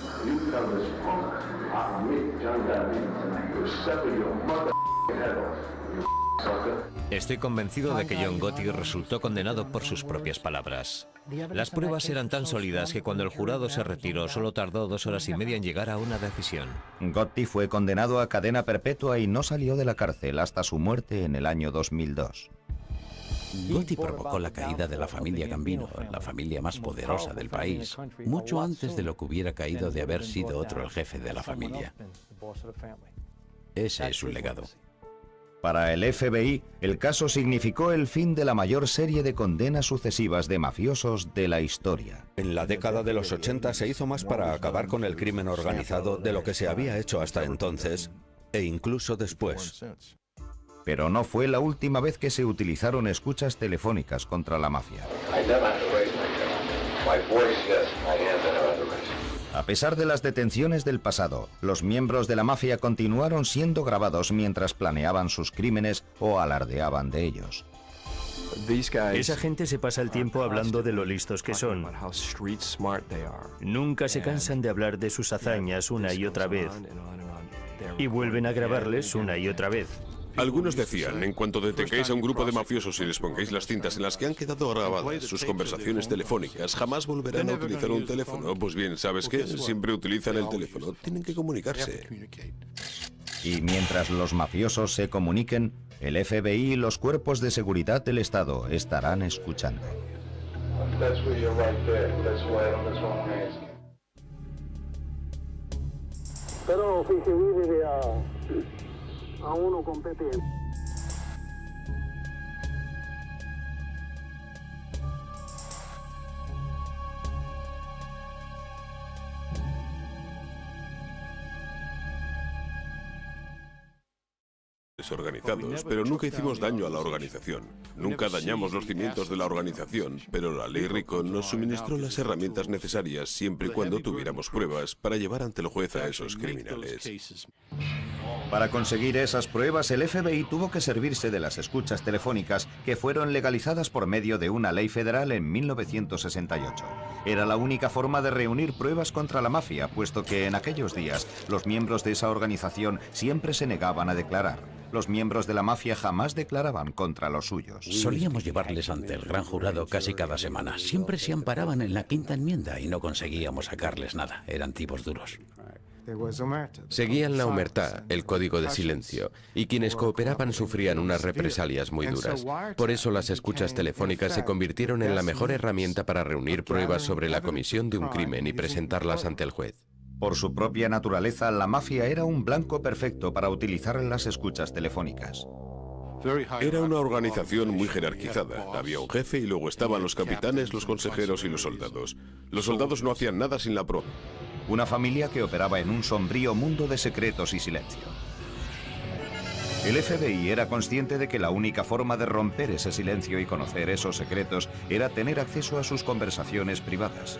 Estoy convencido de que John Gotti resultó condenado por sus propias palabras. Las pruebas eran tan sólidas que cuando el jurado se retiró solo tardó 2 horas y media en llegar a una decisión. Gotti fue condenado a cadena perpetua y no salió de la cárcel hasta su muerte en el año 2002. Gotti provocó la caída de la familia Gambino, la familia más poderosa del país, mucho antes de lo que hubiera caído de haber sido otro el jefe de la familia. Ese es su legado. Para el FBI, el caso significó el fin de la mayor serie de condenas sucesivas de mafiosos de la historia. En la década de los 80 se hizo más para acabar con el crimen organizado de lo que se había hecho hasta entonces, e incluso después. Pero no fue la última vez que se utilizaron escuchas telefónicas contra la mafia. A pesar de las detenciones del pasado, los miembros de la mafia continuaron siendo grabados mientras planeaban sus crímenes o alardeaban de ellos. Esa gente se pasa el tiempo hablando de lo listos que son. Nunca se cansan de hablar de sus hazañas una y otra vez. Y vuelven a grabarles una y otra vez. Algunos decían, en cuanto detengáis a un grupo de mafiosos y les pongáis las cintas en las que han quedado grabadas sus conversaciones telefónicas, jamás volverán a utilizar un teléfono. Pues bien, ¿sabes qué? Siempre utilizan el teléfono. Tienen que comunicarse. Y mientras los mafiosos se comuniquen, el FBI y los cuerpos de seguridad del Estado estarán escuchando. Pero si se vive a uno competente. Organizados, pero nunca hicimos daño a la organización. Nunca dañamos los cimientos de la organización, pero la ley RICO nos suministró las herramientas necesarias siempre y cuando tuviéramos pruebas para llevar ante el juez a esos criminales. Para conseguir esas pruebas, el FBI tuvo que servirse de las escuchas telefónicas que fueron legalizadas por medio de una ley federal en 1968. Era la única forma de reunir pruebas contra la mafia, puesto que en aquellos días los miembros de esa organización siempre se negaban a declarar. Los miembros de la mafia jamás declaraban contra los suyos. Solíamos llevarles ante el gran jurado casi cada semana. Siempre se amparaban en la quinta enmienda y no conseguíamos sacarles nada. Eran tipos duros. Seguían la omertá, el código de silencio, y quienes cooperaban sufrían unas represalias muy duras. Por eso las escuchas telefónicas se convirtieron en la mejor herramienta para reunir pruebas sobre la comisión de un crimen y presentarlas ante el juez. Por su propia naturaleza, la mafia era un blanco perfecto para utilizar las escuchas telefónicas. Era una organización muy jerarquizada. Había un jefe y luego estaban los capitanes, los consejeros y los soldados. Los soldados no hacían nada sin la prueba. Una familia que operaba en un sombrío mundo de secretos y silencio. El FBI era consciente de que la única forma de romper ese silencio y conocer esos secretos era tener acceso a sus conversaciones privadas.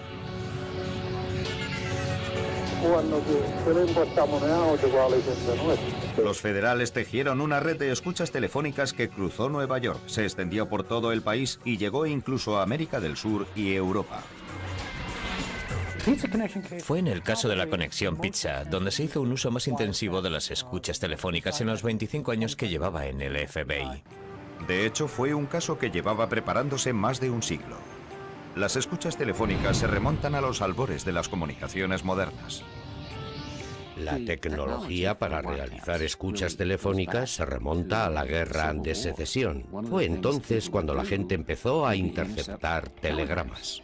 Los federales tejieron una red de escuchas telefónicas que cruzó Nueva York, se extendió por todo el país y llegó incluso a América del Sur y Europa. Fue en el caso de la conexión Pizza, donde se hizo un uso más intensivo de las escuchas telefónicas en los 25 años que llevaba en el FBI. De hecho, fue un caso que llevaba preparándose más de un siglo. Las escuchas telefónicas se remontan a los albores de las comunicaciones modernas. La tecnología para realizar escuchas telefónicas se remonta a la Guerra de Secesión. Fue entonces cuando la gente empezó a interceptar telegramas.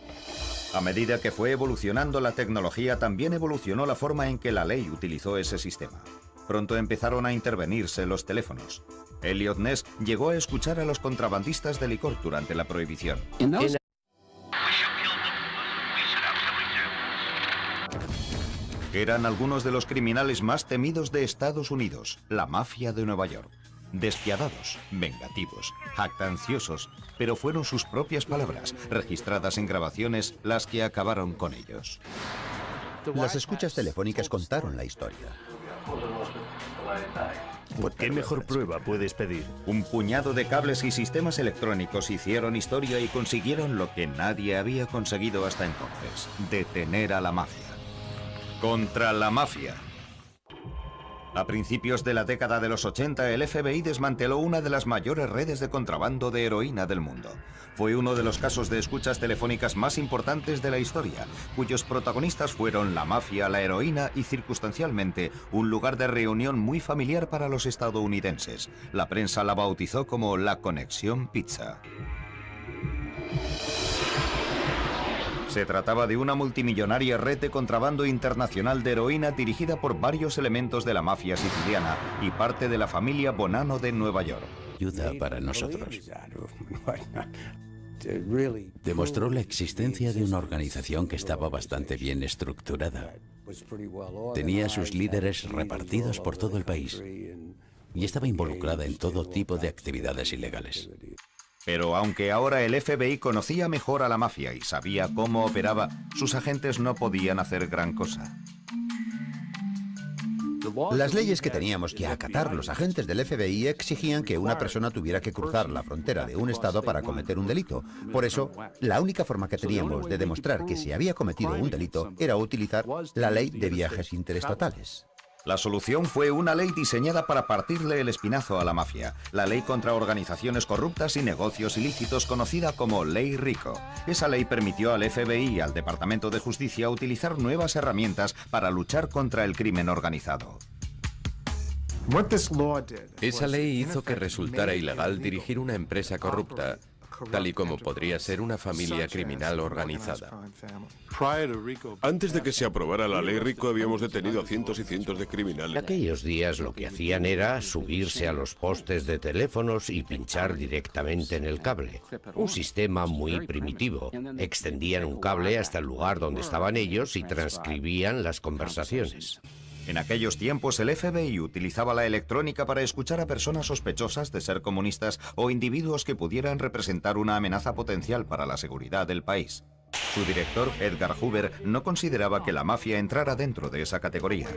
A medida que fue evolucionando la tecnología, también evolucionó la forma en que la ley utilizó ese sistema. Pronto empezaron a intervenirse los teléfonos. Elliot Ness llegó a escuchar a los contrabandistas de licor durante la prohibición. Eran algunos de los criminales más temidos de Estados Unidos, la mafia de Nueva York. Despiadados, vengativos, jactanciosos, pero fueron sus propias palabras, registradas en grabaciones, las que acabaron con ellos. Las escuchas telefónicas contaron la historia. ¿Qué mejor prueba puedes pedir? Un puñado de cables y sistemas electrónicos hicieron historia y consiguieron lo que nadie había conseguido hasta entonces: detener a la mafia. Contra la mafia. A principios de la década de los 80, el FBI desmanteló una de las mayores redes de contrabando de heroína del mundo. Fue uno de los casos de escuchas telefónicas más importantes de la historia, cuyos protagonistas fueron la mafia, la heroína y, circunstancialmente, un lugar de reunión muy familiar para los estadounidenses. La prensa la bautizó como la Conexión Pizza. Se trataba de una multimillonaria red de contrabando internacional de heroína dirigida por varios elementos de la mafia siciliana y parte de la familia Bonanno de Nueva York. Ayuda para nosotros. Demostró la existencia de una organización que estaba bastante bien estructurada. Tenía a sus líderes repartidos por todo el país y estaba involucrada en todo tipo de actividades ilegales. Pero aunque ahora el FBI conocía mejor a la mafia y sabía cómo operaba, sus agentes no podían hacer gran cosa. Las leyes que teníamos que acatar los agentes del FBI exigían que una persona tuviera que cruzar la frontera de un estado para cometer un delito. Por eso, la única forma que teníamos de demostrar que se había cometido un delito era utilizar la ley de viajes interestatales. La solución fue una ley diseñada para partirle el espinazo a la mafia, la ley contra organizaciones corruptas y negocios ilícitos conocida como Ley Rico. Esa ley permitió al FBI y al Departamento de Justicia utilizar nuevas herramientas para luchar contra el crimen organizado. Esa ley hizo que resultara ilegal dirigir una empresa corrupta, tal y como podría ser una familia criminal organizada. Antes de que se aprobara la ley Rico habíamos detenido a cientos y cientos de En criminales. aquellos días lo que hacían era subirse a los postes de teléfonos y pinchar directamente en el cable. Un sistema muy primitivo. Extendían un cable hasta el lugar donde estaban ellos y transcribían las conversaciones. En aquellos tiempos el FBI utilizaba la electrónica para escuchar a personas sospechosas de ser comunistas o individuos que pudieran representar una amenaza potencial para la seguridad del país. Su director, Edgar Hoover, no consideraba que la mafia entrara dentro de esa categoría.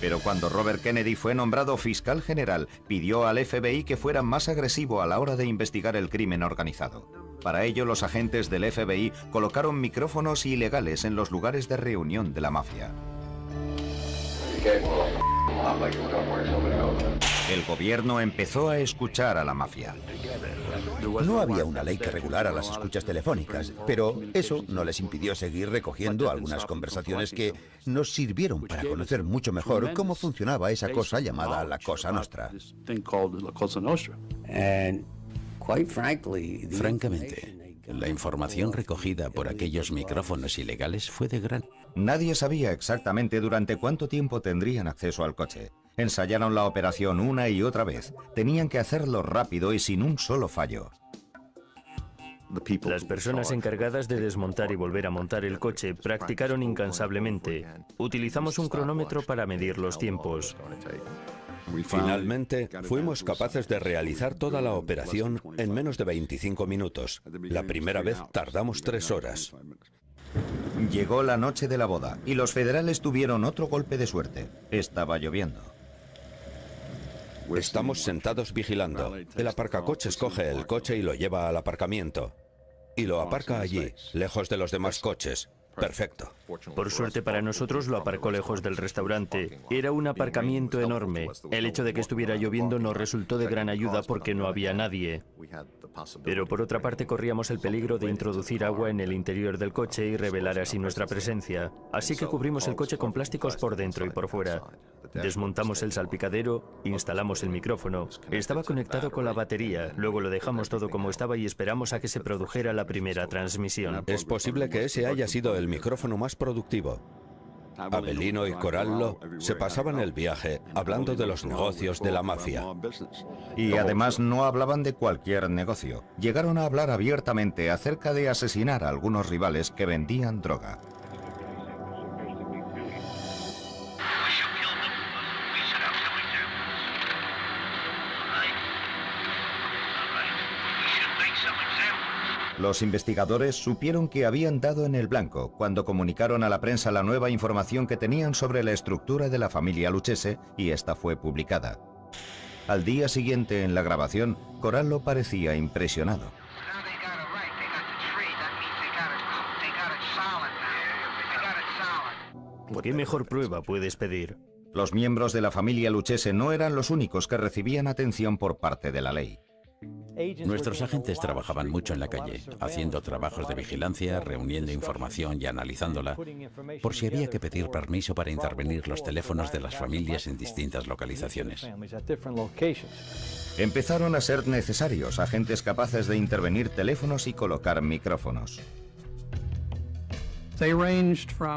Pero cuando Robert Kennedy fue nombrado fiscal general, pidió al FBI que fuera más agresivo a la hora de investigar el crimen organizado. Para ello, los agentes del FBI colocaron micrófonos ilegales en los lugares de reunión de la mafia. El gobierno empezó a escuchar a la mafia. No había una ley que regulara las escuchas telefónicas, pero eso no les impidió seguir recogiendo algunas conversaciones que nos sirvieron para conocer mucho mejor cómo funcionaba esa cosa llamada la Cosa Nostra. Francamente, la información recogida por aquellos micrófonos ilegales fue de gran... Nadie sabía exactamente durante cuánto tiempo tendrían acceso al coche. Ensayaron la operación una y otra vez. Tenían que hacerlo rápido y sin un solo fallo. Las personas encargadas de desmontar y volver a montar el coche practicaron incansablemente. Utilizamos un cronómetro para medir los tiempos. Finalmente, fuimos capaces de realizar toda la operación en menos de 25 minutos. La primera vez tardamos 3 horas. Llegó la noche de la boda y los federales tuvieron otro golpe de suerte. Estaba lloviendo. Estamos sentados vigilando. El aparcacoches coge el coche y lo lleva al aparcamiento. Y lo aparca allí, lejos de los demás coches. Perfecto. Por suerte para nosotros lo aparcó lejos del restaurante. Era un aparcamiento enorme. El hecho de que estuviera lloviendo nos resultó de gran ayuda porque no había nadie. Pero por otra parte corríamos el peligro de introducir agua en el interior del coche y revelar así nuestra presencia. Así que cubrimos el coche con plásticos por dentro y por fuera. Desmontamos el salpicadero, instalamos el micrófono. Estaba conectado con la batería, luego lo dejamos todo como estaba y esperamos a que se produjera la primera transmisión. Es posible que ese haya sido el micrófono más productivo. Avelino y Corallo se pasaban el viaje hablando de los negocios de la mafia. Y además no hablaban de cualquier negocio. Llegaron a hablar abiertamente acerca de asesinar a algunos rivales que vendían droga. Los investigadores supieron que habían dado en el blanco cuando comunicaron a la prensa la nueva información que tenían sobre la estructura de la familia Lucchese y esta fue publicada. Al día siguiente en la grabación, Corallo parecía impresionado. ¿Qué mejor prueba puedes pedir? Los miembros de la familia Lucchese no eran los únicos que recibían atención por parte de la ley. Nuestros agentes trabajaban mucho en la calle, haciendo trabajos de vigilancia, reuniendo información y analizándola, por si había que pedir permiso para intervenir los teléfonos de las familias en distintas localizaciones. Empezaron a ser necesarios agentes capaces de intervenir teléfonos y colocar micrófonos.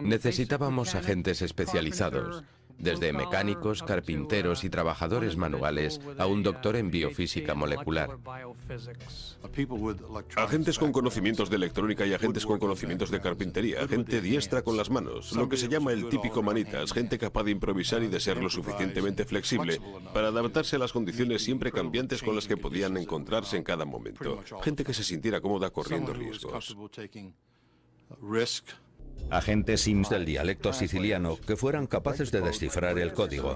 Necesitábamos agentes especializados, desde mecánicos, carpinteros y trabajadores manuales a un doctor en biofísica molecular. Agentes con conocimientos de electrónica y agentes con conocimientos de carpintería, gente diestra con las manos, lo que se llama el típico manitas, gente capaz de improvisar y de ser lo suficientemente flexible para adaptarse a las condiciones siempre cambiantes con las que podían encontrarse en cada momento. Gente que se sintiera cómoda corriendo riesgos. Agentes Sims del dialecto siciliano que fueran capaces de descifrar el código.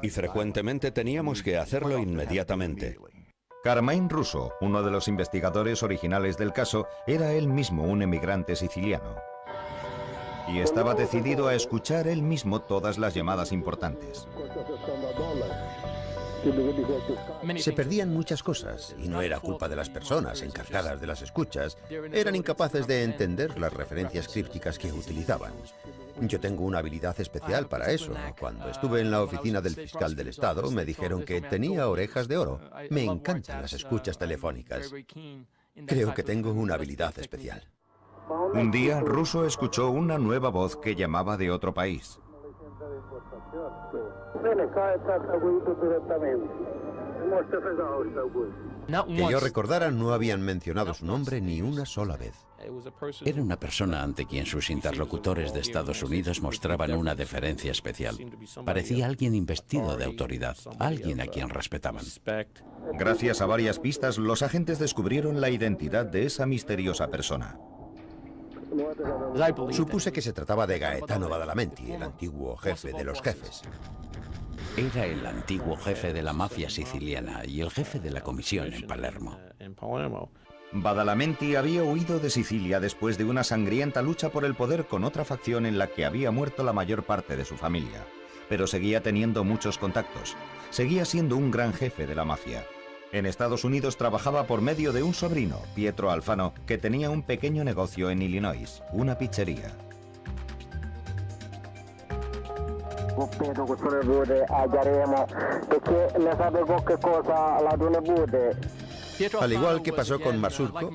Y frecuentemente teníamos que hacerlo inmediatamente. Carmine Russo, uno de los investigadores originales del caso, era él mismo un emigrante siciliano. Y estaba decidido a escuchar él mismo todas las llamadas importantes. Se perdían muchas cosas, y no era culpa de las personas encargadas de las escuchas. Eran incapaces de entender las referencias crípticas que utilizaban. Yo tengo una habilidad especial para eso. Cuando estuve en la oficina del fiscal del Estado, me dijeron que tenía orejas de oro. Me encantan las escuchas telefónicas. Creo que tengo una habilidad especial. Un día, Russo escuchó una nueva voz que llamaba de otro país. Que yo recordara, no habían mencionado su nombre ni una sola vez. Era una persona ante quien sus interlocutores de Estados Unidos mostraban una deferencia especial. Parecía alguien investido de autoridad, alguien a quien respetaban. Gracias a varias pistas, los agentes descubrieron la identidad de esa misteriosa persona. Supuse que se trataba de Gaetano Badalamenti, el antiguo jefe de los jefes. Era el antiguo jefe de la mafia siciliana y el jefe de la comisión en Palermo. Badalamenti había huido de Sicilia después de una sangrienta lucha por el poder con otra facción en la que había muerto la mayor parte de su familia. Pero seguía teniendo muchos contactos. Seguía siendo un gran jefe de la mafia. En Estados Unidos trabajaba por medio de un sobrino, Pietro Alfano, que tenía un pequeño negocio en Illinois, una pizzería. Al igual que pasó con Mazurko,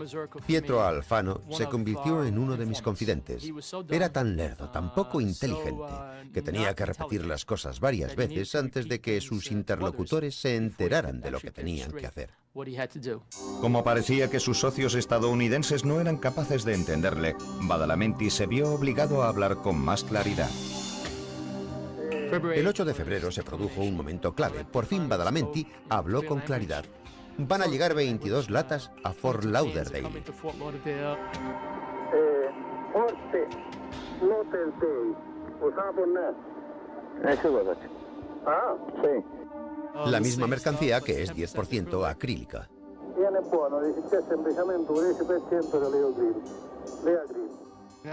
Pietro Alfano se convirtió en uno de mis confidentes. Era tan lerdo, tan poco inteligente, que tenía que repetir las cosas varias veces antes de que sus interlocutores se enteraran de lo que tenían que hacer. Como parecía que sus socios estadounidenses no eran capaces de entenderle, Badalamenti se vio obligado a hablar con más claridad. El 8 de febrero se produjo un momento clave. Por fin Badalamenti habló con claridad. Van a llegar 22 latas a Fort Lauderdale. La misma mercancía que es 10% acrílica.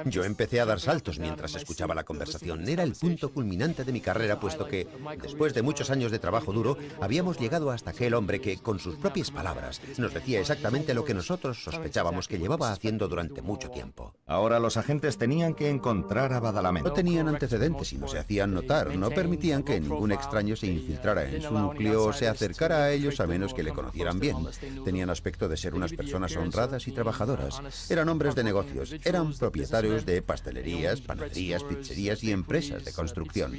Yo empecé a dar saltos mientras escuchaba la conversación. Era el punto culminante de mi carrera, puesto que, después de muchos años de trabajo duro, habíamos llegado hasta aquel hombre que, con sus propias palabras, nos decía exactamente lo que nosotros sospechábamos que llevaba haciendo durante mucho tiempo. Ahora los agentes tenían que encontrar a Badalamenti. No tenían antecedentes y no se hacían notar. No permitían que ningún extraño se infiltrara en su núcleo o se acercara a ellos a menos que le conocieran bien. Tenían aspecto de ser unas personas honradas y trabajadoras. Eran hombres de negocios. Eran propietarios de pastelerías, panaderías, pizzerías y empresas de construcción.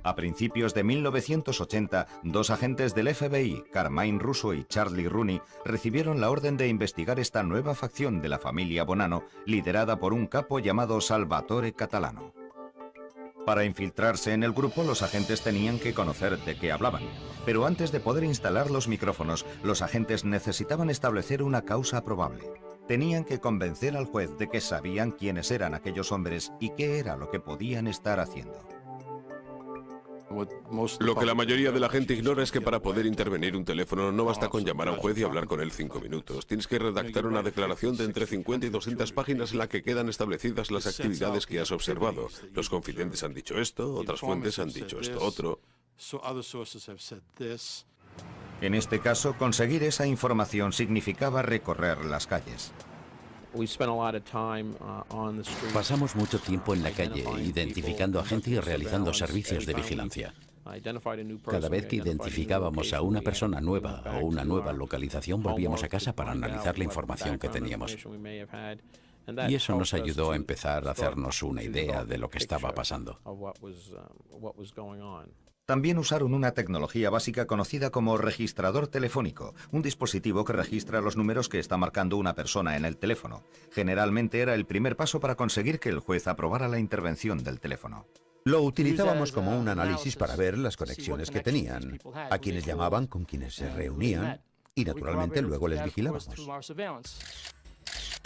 A principios de 1980, dos agentes del FBI, Carmine Russo y Charlie Rooney, recibieron la orden de investigar esta nueva facción de la familia Bonanno, liderada por un capo llamado Salvatore Catalano. Para infiltrarse en el grupo, los agentes tenían que conocer de qué hablaban. Pero antes de poder instalar los micrófonos, los agentes necesitaban establecer una causa probable. Tenían que convencer al juez de que sabían quiénes eran aquellos hombres y qué era lo que podían estar haciendo. Lo que la mayoría de la gente ignora es que para poder intervenir un teléfono no basta con llamar a un juez y hablar con él 5 minutos. Tienes que redactar una declaración de entre 50 y 200 páginas en la que quedan establecidas las actividades que has observado. Los confidentes han dicho esto, otras fuentes han dicho esto otro. En este caso, conseguir esa información significaba recorrer las calles. Pasamos mucho tiempo en la calle identificando a gente y realizando servicios de vigilancia. Cada vez que identificábamos a una persona nueva o una nueva localización, volvíamos a casa para analizar la información que teníamos. Y eso nos ayudó a empezar a hacernos una idea de lo que estaba pasando. También usaron una tecnología básica conocida como registrador telefónico, un dispositivo que registra los números que está marcando una persona en el teléfono. Generalmente era el primer paso para conseguir que el juez aprobara la intervención del teléfono. Lo utilizábamos como un análisis para ver las conexiones que tenían, a quienes llamaban, con quienes se reunían, y naturalmente luego les vigilábamos.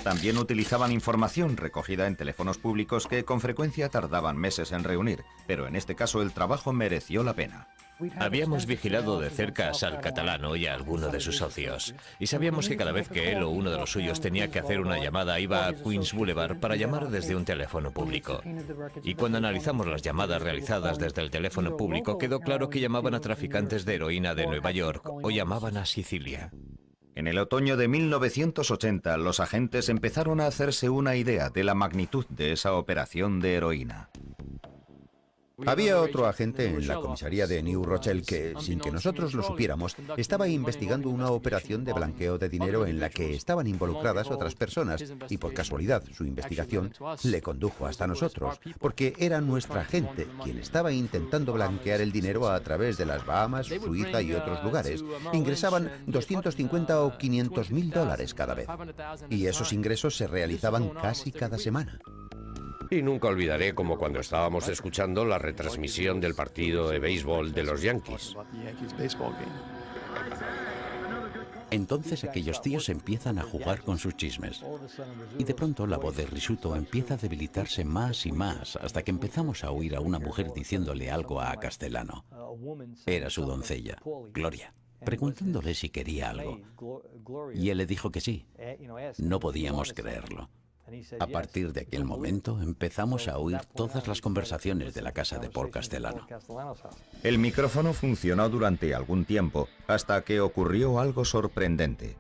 También utilizaban información recogida en teléfonos públicos que con frecuencia tardaban meses en reunir, pero en este caso el trabajo mereció la pena. Habíamos vigilado de cerca a Sal Catalano y a alguno de sus socios, y sabíamos que cada vez que él o uno de los suyos tenía que hacer una llamada iba a Queens Boulevard para llamar desde un teléfono público. Y cuando analizamos las llamadas realizadas desde el teléfono público, quedó claro que llamaban a traficantes de heroína de Nueva York o llamaban a Sicilia. En el otoño de 1980, los agentes empezaron a hacerse una idea de la magnitud de esa operación de heroína. Había otro agente en la comisaría de New Rochelle que, sin que nosotros lo supiéramos, estaba investigando una operación de blanqueo de dinero en la que estaban involucradas otras personas y, por casualidad, su investigación le condujo hasta nosotros, porque era nuestra agente quien estaba intentando blanquear el dinero a través de las Bahamas, Suiza y otros lugares. Ingresaban 250 o 500 mil dólares cada vez, y esos ingresos se realizaban casi cada semana. Y nunca olvidaré como cuando estábamos escuchando la retransmisión del partido de béisbol de los Yankees. Entonces aquellos tíos empiezan a jugar con sus chismes. Y de pronto la voz de Risuto empieza a debilitarse más y más hasta que empezamos a oír a una mujer diciéndole algo a Castellano. Era su doncella, Gloria, preguntándole si quería algo. Y él le dijo que sí. No podíamos creerlo. A partir de aquel momento empezamos a oír todas las conversaciones de la casa de Paul Castellano. El micrófono funcionó durante algún tiempo, hasta que ocurrió algo sorprendente.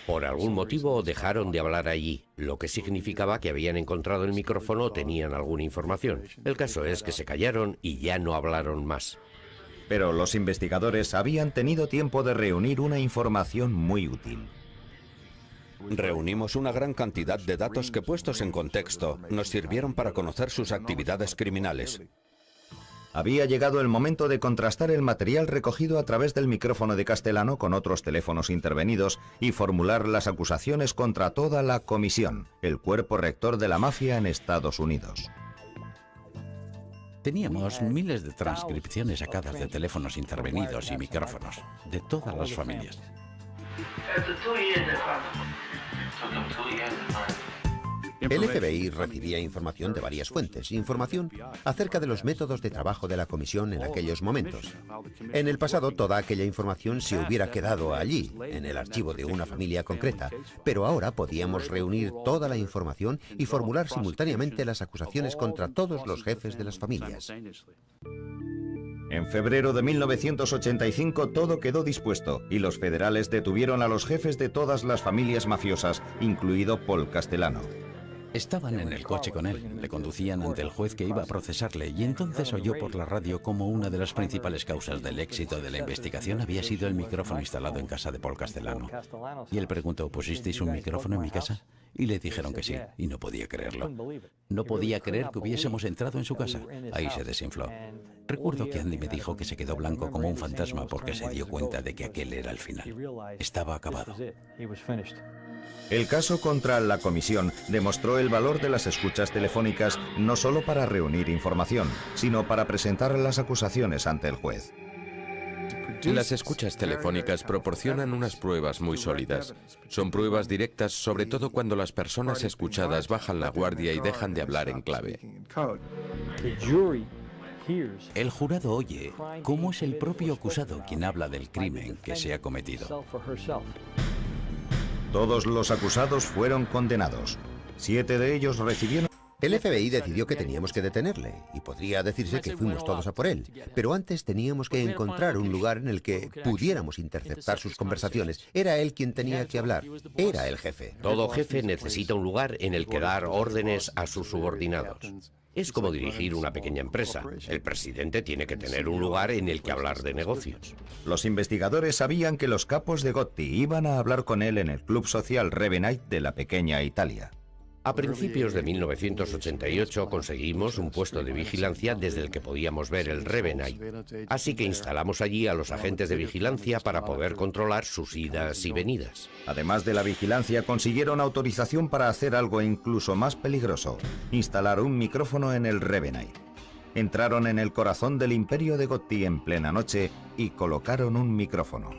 Por algún motivo dejaron de hablar allí, lo que significaba que habían encontrado el micrófono o tenían alguna información. El caso es que se callaron y ya no hablaron más. Pero los investigadores habían tenido tiempo de reunir una información muy útil. Reunimos una gran cantidad de datos que, puestos en contexto, nos sirvieron para conocer sus actividades criminales. Había llegado el momento de contrastar el material recogido a través del micrófono de Castellano con otros teléfonos intervenidos y formular las acusaciones contra toda la comisión, el cuerpo rector de la mafia en Estados Unidos. Teníamos miles de transcripciones sacadas de teléfonos intervenidos y micrófonos, de todas las familias. El FBI recibía información de varias fuentes, información acerca de los métodos de trabajo de la comisión en aquellos momentos. En el pasado, toda aquella información se hubiera quedado allí, en el archivo de una familia concreta, pero ahora podíamos reunir toda la información y formular simultáneamente las acusaciones contra todos los jefes de las familias. En febrero de 1985 todo quedó dispuesto y los federales detuvieron a los jefes de todas las familias mafiosas, incluido Paul Castellano. Estaban en el coche con él, le conducían ante el juez que iba a procesarle y entonces oyó por la radio cómo una de las principales causas del éxito de la investigación había sido el micrófono instalado en casa de Paul Castellano. Y él preguntó, ¿pusisteis un micrófono en mi casa? Y le dijeron que sí, y no podía creerlo. No podía creer que hubiésemos entrado en su casa. Ahí se desinfló. Recuerdo que Andy me dijo que se quedó blanco como un fantasma porque se dio cuenta de que aquel era el final. Estaba acabado. El caso contra la comisión demostró el valor de las escuchas telefónicas no solo para reunir información, sino para presentar las acusaciones ante el juez. Las escuchas telefónicas proporcionan unas pruebas muy sólidas. Son pruebas directas, sobre todo cuando las personas escuchadas bajan la guardia y dejan de hablar en clave. El jurado oye cómo es el propio acusado quien habla del crimen que se ha cometido. Todos los acusados fueron condenados. 7 de ellos recibieron... El FBI decidió que teníamos que detenerle, y podría decirse que fuimos todos a por él, pero antes teníamos que encontrar un lugar en el que pudiéramos interceptar sus conversaciones. Era él quien tenía que hablar, era el jefe. Todo jefe necesita un lugar en el que dar órdenes a sus subordinados. Es como dirigir una pequeña empresa. El presidente tiene que tener un lugar en el que hablar de negocios. Los investigadores sabían que los capos de Gotti iban a hablar con él en el club social Revenite de la pequeña Italia. A principios de 1988 conseguimos un puesto de vigilancia desde el que podíamos ver el Revenite. Así que instalamos allí a los agentes de vigilancia para poder controlar sus idas y venidas. Además de la vigilancia, consiguieron autorización para hacer algo incluso más peligroso: instalar un micrófono en el Revenite. Entraron en el corazón del imperio de Gotti en plena noche y colocaron un micrófono.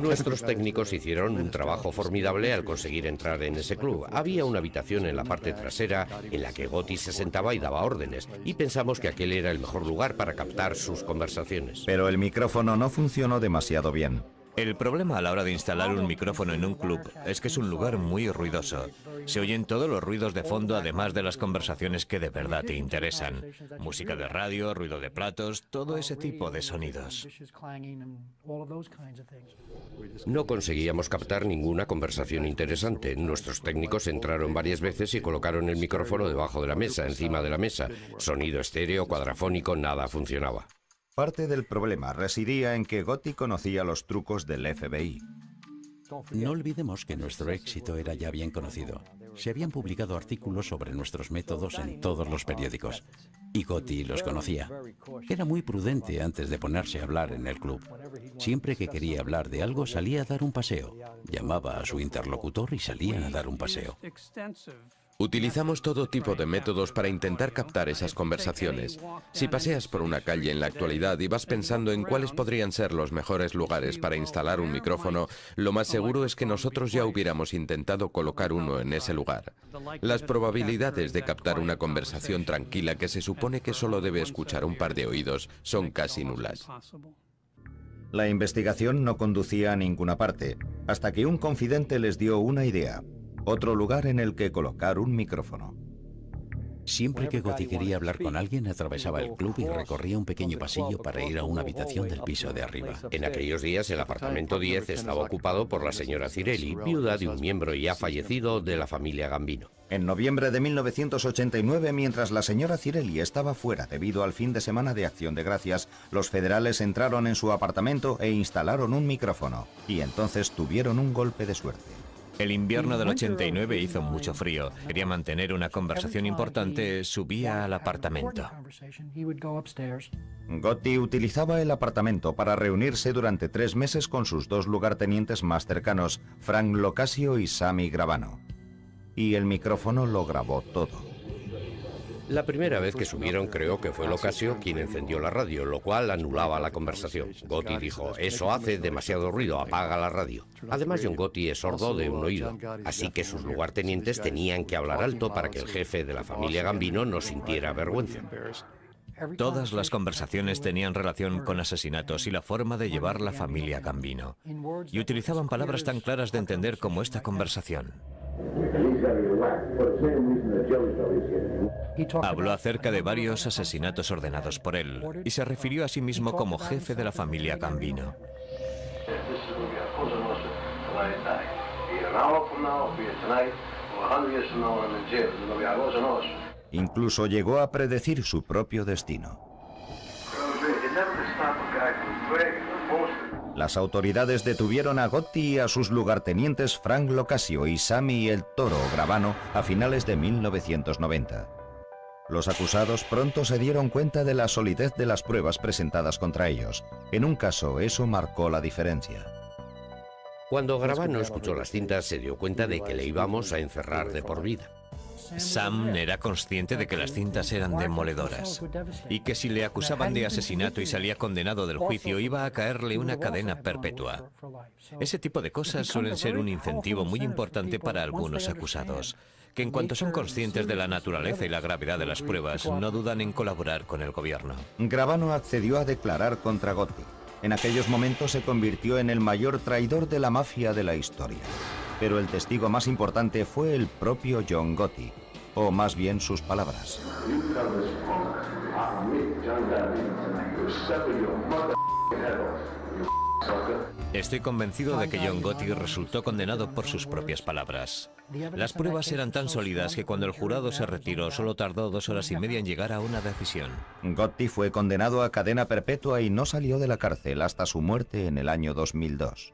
Nuestros técnicos hicieron un trabajo formidable al conseguir entrar en ese club. Había una habitación en la parte trasera en la que Gotti se sentaba y daba órdenes, y pensamos que aquel era el mejor lugar para captar sus conversaciones. Pero el micrófono no funcionó demasiado bien. El problema a la hora de instalar un micrófono en un club es que es un lugar muy ruidoso. Se oyen todos los ruidos de fondo, además de las conversaciones que de verdad te interesan. Música de radio, ruido de platos, todo ese tipo de sonidos. No conseguíamos captar ninguna conversación interesante. Nuestros técnicos entraron varias veces y colocaron el micrófono debajo de la mesa, encima de la mesa. Sonido estéreo, cuadrafónico, nada funcionaba. Parte del problema residía en que Gotti conocía los trucos del FBI. No olvidemos que nuestro éxito era ya bien conocido. Se habían publicado artículos sobre nuestros métodos en todos los periódicos, y Gotti los conocía. Era muy prudente antes de ponerse a hablar en el club. Siempre que quería hablar de algo, salía a dar un paseo. Llamaba a su interlocutor y salían a dar un paseo. Utilizamos todo tipo de métodos para intentar captar esas conversaciones. Si paseas por una calle en la actualidad y vas pensando en cuáles podrían ser los mejores lugares para instalar un micrófono, lo más seguro es que nosotros ya hubiéramos intentado colocar uno en ese lugar. Las probabilidades de captar una conversación tranquila que se supone que solo debe escuchar un par de oídos son casi nulas. La investigación no conducía a ninguna parte, hasta que un confidente les dio una idea: otro lugar en el que colocar un micrófono. Siempre que Gotti quería hablar con alguien, atravesaba el club y recorría un pequeño pasillo para ir a una habitación del piso de arriba. En aquellos días, el apartamento 10 estaba ocupado por la señora Cirelli, viuda de un miembro ya fallecido de la familia Gambino. En noviembre de 1989, mientras la señora Cirelli estaba fuera debido al fin de semana de Acción de Gracias, los federales entraron en su apartamento e instalaron un micrófono. Y entonces tuvieron un golpe de suerte. El invierno del 89 hizo mucho frío. Quería mantener una conversación importante, subía al apartamento. Gotti utilizaba el apartamento para reunirse durante 3 meses con sus 2 lugartenientes más cercanos, Frank Locasio y Sammy Gravano. Y el micrófono lo grabó todo. La primera vez que subieron creo que fue Locasio quien encendió la radio, lo cual anulaba la conversación. Gotti dijo: eso hace demasiado ruido, apaga la radio. Además, John Gotti es sordo de un oído, así que sus lugartenientes tenían que hablar alto para que el jefe de la familia Gambino no sintiera vergüenza. Todas las conversaciones tenían relación con asesinatos y la forma de llevar la familia Gambino. Y utilizaban palabras tan claras de entender como esta conversación. Habló acerca de varios asesinatos ordenados por él y se refirió a sí mismo como jefe de la familia Gambino. Incluso llegó a predecir su propio destino. Las autoridades detuvieron a Gotti y a sus lugartenientes Frank Locasio y Sammy el Toro Gravano a finales de 1990. Los acusados pronto se dieron cuenta de la solidez de las pruebas presentadas contra ellos. En un caso, eso marcó la diferencia. Cuando Gravano escuchó las cintas, se dio cuenta de que le íbamos a encerrar de por vida. Sam era consciente de que las cintas eran demoledoras y que si le acusaban de asesinato y salía condenado del juicio, iba a caerle una cadena perpetua. Ese tipo de cosas suelen ser un incentivo muy importante para algunos acusados, que en cuanto son conscientes de la naturaleza y la gravedad de las pruebas, no dudan en colaborar con el gobierno. Gravano accedió a declarar contra Gotti. En aquellos momentos se convirtió en el mayor traidor de la mafia de la historia. Pero el testigo más importante fue el propio John Gotti, o más bien sus palabras. Estoy convencido de que John Gotti resultó condenado por sus propias palabras. Las pruebas eran tan sólidas que cuando el jurado se retiró solo tardó 2 horas y media en llegar a una decisión. Gotti fue condenado a cadena perpetua y no salió de la cárcel hasta su muerte en el año 2002.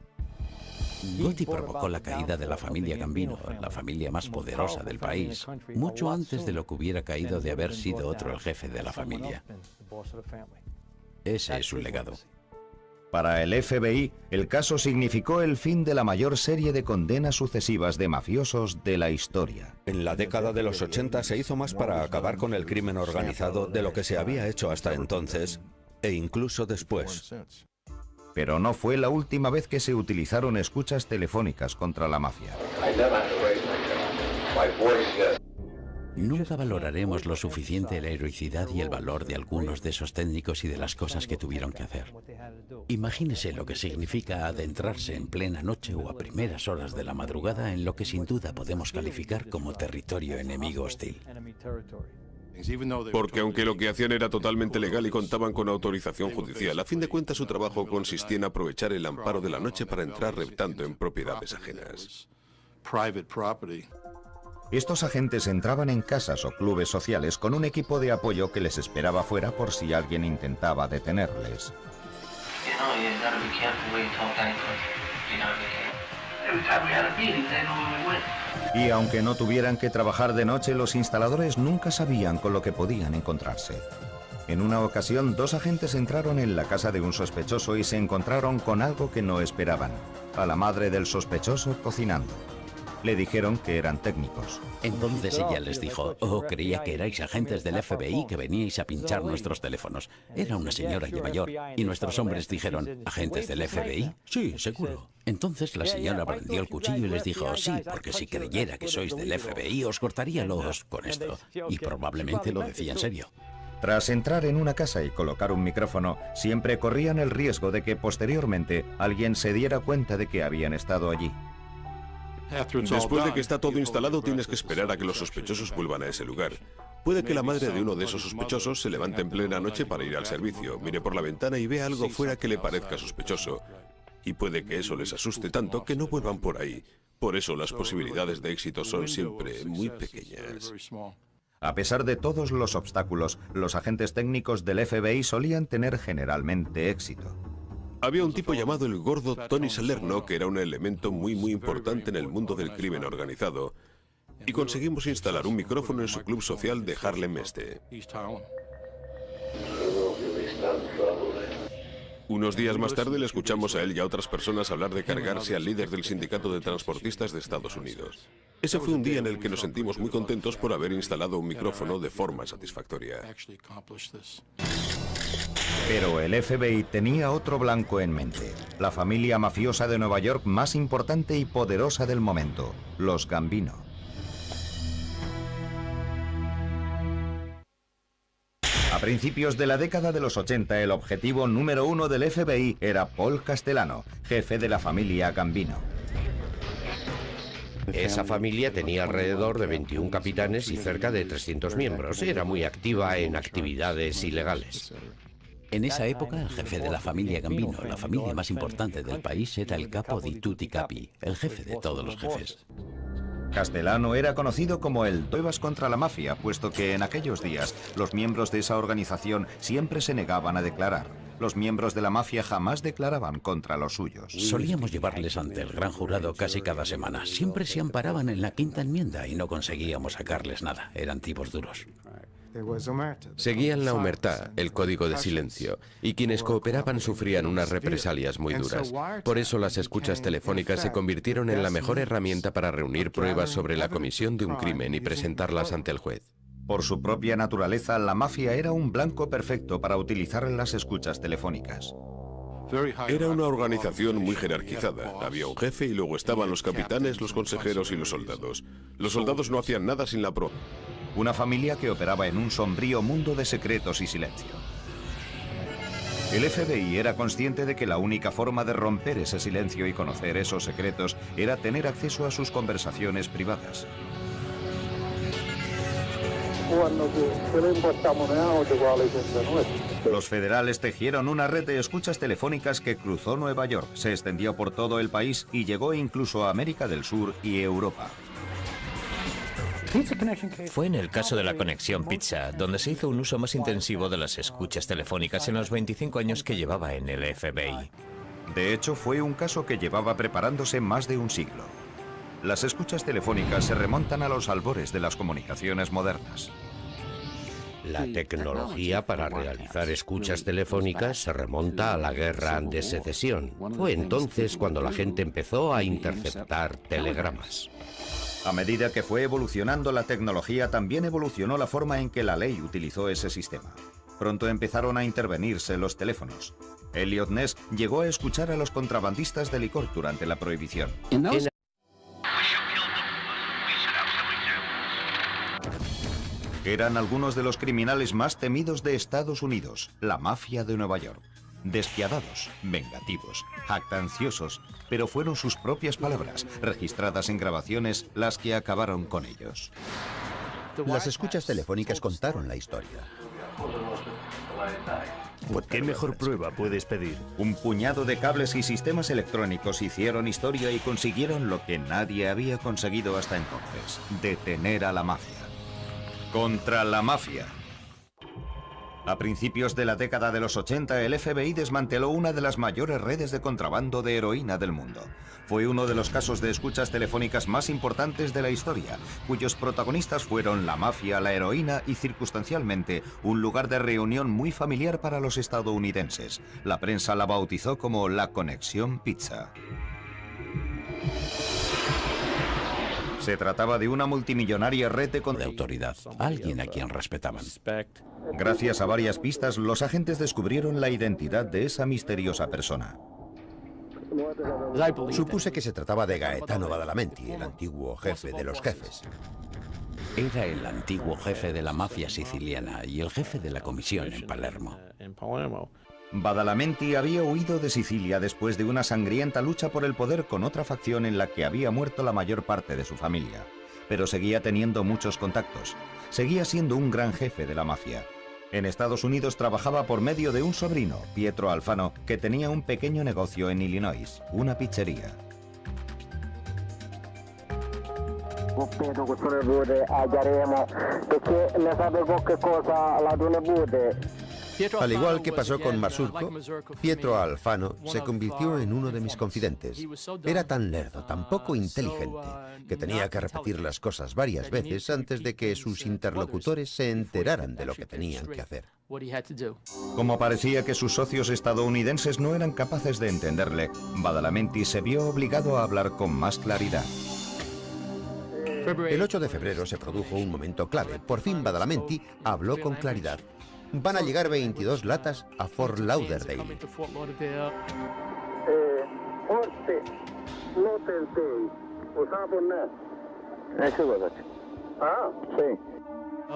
Gotti provocó la caída de la familia Gambino, la familia más poderosa del país, mucho antes de lo que hubiera caído de haber sido otro el jefe de la familia. Ese es su legado. Para el FBI, el caso significó el fin de la mayor serie de condenas sucesivas de mafiosos de la historia. En la década de los 80 se hizo más para acabar con el crimen organizado de lo que se había hecho hasta entonces, e incluso después. Pero no fue la última vez que se utilizaron escuchas telefónicas contra la mafia. Nunca valoraremos lo suficiente la heroicidad y el valor de algunos de esos técnicos y de las cosas que tuvieron que hacer. Imagínese lo que significa adentrarse en plena noche o a primeras horas de la madrugada en lo que sin duda podemos calificar como territorio enemigo hostil. Porque aunque lo que hacían era totalmente legal y contaban con autorización judicial, a fin de cuentas su trabajo consistía en aprovechar el amparo de la noche para entrar reptando en propiedades ajenas. Estos agentes entraban en casas o clubes sociales con un equipo de apoyo que les esperaba fuera por si alguien intentaba detenerles. Y aunque no tuvieran que trabajar de noche, los instaladores nunca sabían con lo que podían encontrarse. En una ocasión, 2 agentes entraron en la casa de un sospechoso y se encontraron con algo que no esperaban: a la madre del sospechoso cocinando. Le dijeron que eran técnicos. Entonces ella les dijo: oh, creía que erais agentes del FBI que veníais a pinchar nuestros teléfonos. Era una señora ya mayor. Y nuestros hombres dijeron: ¿agentes del FBI? Sí, seguro. Entonces la señora prendió el cuchillo y les dijo: sí, porque si creyera que sois del FBI os cortaría los con esto. Y probablemente lo decía en serio. Tras entrar en una casa y colocar un micrófono, siempre corrían el riesgo de que posteriormente alguien se diera cuenta de que habían estado allí. Después de que está todo instalado, tienes que esperar a que los sospechosos vuelvan a ese lugar. Puede que la madre de uno de esos sospechosos se levante en plena noche para ir al servicio, mire por la ventana y vea algo fuera que le parezca sospechoso. Y puede que eso les asuste tanto que no vuelvan por ahí. Por eso las posibilidades de éxito son siempre muy pequeñas. A pesar de todos los obstáculos, los agentes técnicos del FBI solían tener generalmente éxito. Había un tipo llamado el gordo Tony Salerno que era un elemento muy importante en el mundo del crimen organizado. Y conseguimos instalar un micrófono en su club social de Harlem Este. Unos días más tarde le escuchamos a él y a otras personas hablar de cargarse al líder del sindicato de transportistas de Estados Unidos. Ese fue un día en el que nos sentimos muy contentos por haber instalado un micrófono de forma satisfactoria. Pero el FBI tenía otro blanco en mente: la familia mafiosa de Nueva York más importante y poderosa del momento, los Gambino. A principios de la década de los 80, el objetivo número 1 del FBI era Paul Castellano, jefe de la familia Gambino. Esa familia tenía alrededor de 21 capitanes y cerca de 300 miembros. Era muy activa en actividades ilegales. En esa época, el jefe de la familia Gambino, la familia más importante del país, era el capo di tutti capi, el jefe de todos los jefes. Castellano era conocido como el Pruebas contra la mafia, puesto que en aquellos días los miembros de esa organización siempre se negaban a declarar. Los miembros de la mafia jamás declaraban contra los suyos. Solíamos llevarles ante el gran jurado casi cada semana. Siempre se amparaban en la quinta enmienda y no conseguíamos sacarles nada. Eran tipos duros. Seguían la omertá, el código de silencio, y quienes cooperaban sufrían unas represalias muy duras. Por eso las escuchas telefónicas se convirtieron en la mejor herramienta para reunir pruebas sobre la comisión de un crimen y presentarlas ante el juez. Por su propia naturaleza, la mafia era un blanco perfecto para utilizar en las escuchas telefónicas. Era una organización muy jerarquizada. Había un jefe y luego estaban los capitanes, los consejeros y los soldados. Los soldados no hacían nada sin la Una familia que operaba en un sombrío mundo de secretos y silencio. El FBI era consciente de que la única forma de romper ese silencio y conocer esos secretos era tener acceso a sus conversaciones privadas. Los federales tejieron una red de escuchas telefónicas que cruzó Nueva York, se extendió por todo el país y llegó incluso a América del Sur y Europa. Fue en el caso de la conexión Pizza donde se hizo un uso más intensivo de las escuchas telefónicas en los 25 años que llevaba en el FBI. De hecho, fue un caso que llevaba preparándose más de un siglo. Las escuchas telefónicas se remontan a los albores de las comunicaciones modernas. La tecnología para realizar escuchas telefónicas se remonta a la Guerra de Secesión. Fue entonces cuando la gente empezó a interceptar telegramas. A medida que fue evolucionando la tecnología, también evolucionó la forma en que la ley utilizó ese sistema. Pronto empezaron a intervenirse los teléfonos. Elliot Ness llegó a escuchar a los contrabandistas de licor durante la prohibición. Eran algunos de los criminales más temidos de Estados Unidos, la mafia de Nueva York. Despiadados, vengativos, jactanciosos, pero fueron sus propias palabras, registradas en grabaciones, las que acabaron con ellos. Las escuchas telefónicas contaron la historia. ¿Qué mejor prueba puedes pedir? Un puñado de cables y sistemas electrónicos hicieron historia y consiguieron lo que nadie había conseguido hasta entonces: detener a la mafia. Contra la mafia. A principios de la década de los 80, el FBI desmanteló una de las mayores redes de contrabando de heroína del mundo. Fue uno de los casos de escuchas telefónicas más importantes de la historia, cuyos protagonistas fueron la mafia, la heroína y, circunstancialmente, un lugar de reunión muy familiar para los estadounidenses. La prensa la bautizó como la Conexión Pizza. Se trataba de una multimillonaria red de autoridad, alguien a quien respetaban. Gracias a varias pistas, los agentes descubrieron la identidad de esa misteriosa persona. Supuse que se trataba de Gaetano Badalamenti, el antiguo jefe de los jefes. Era el antiguo jefe de la mafia siciliana y el jefe de la comisión en Palermo. Badalamenti había huido de Sicilia después de una sangrienta lucha por el poder con otra facción en la que había muerto la mayor parte de su familia. Pero seguía teniendo muchos contactos. Seguía siendo un gran jefe de la mafia. En Estados Unidos trabajaba por medio de un sobrino, Pietro Alfano, que tenía un pequeño negocio en Illinois, una pizzería. Al igual que pasó con Mazurko, Pietro Alfano se convirtió en uno de mis confidentes. Era tan lerdo, tan poco inteligente, que tenía que repetir las cosas varias veces antes de que sus interlocutores se enteraran de lo que tenían que hacer. Como parecía que sus socios estadounidenses no eran capaces de entenderle, Badalamenti se vio obligado a hablar con más claridad. El 8 de febrero se produjo un momento clave. Por fin Badalamenti habló con claridad. Van a llegar 22 latas a Fort Lauderdale.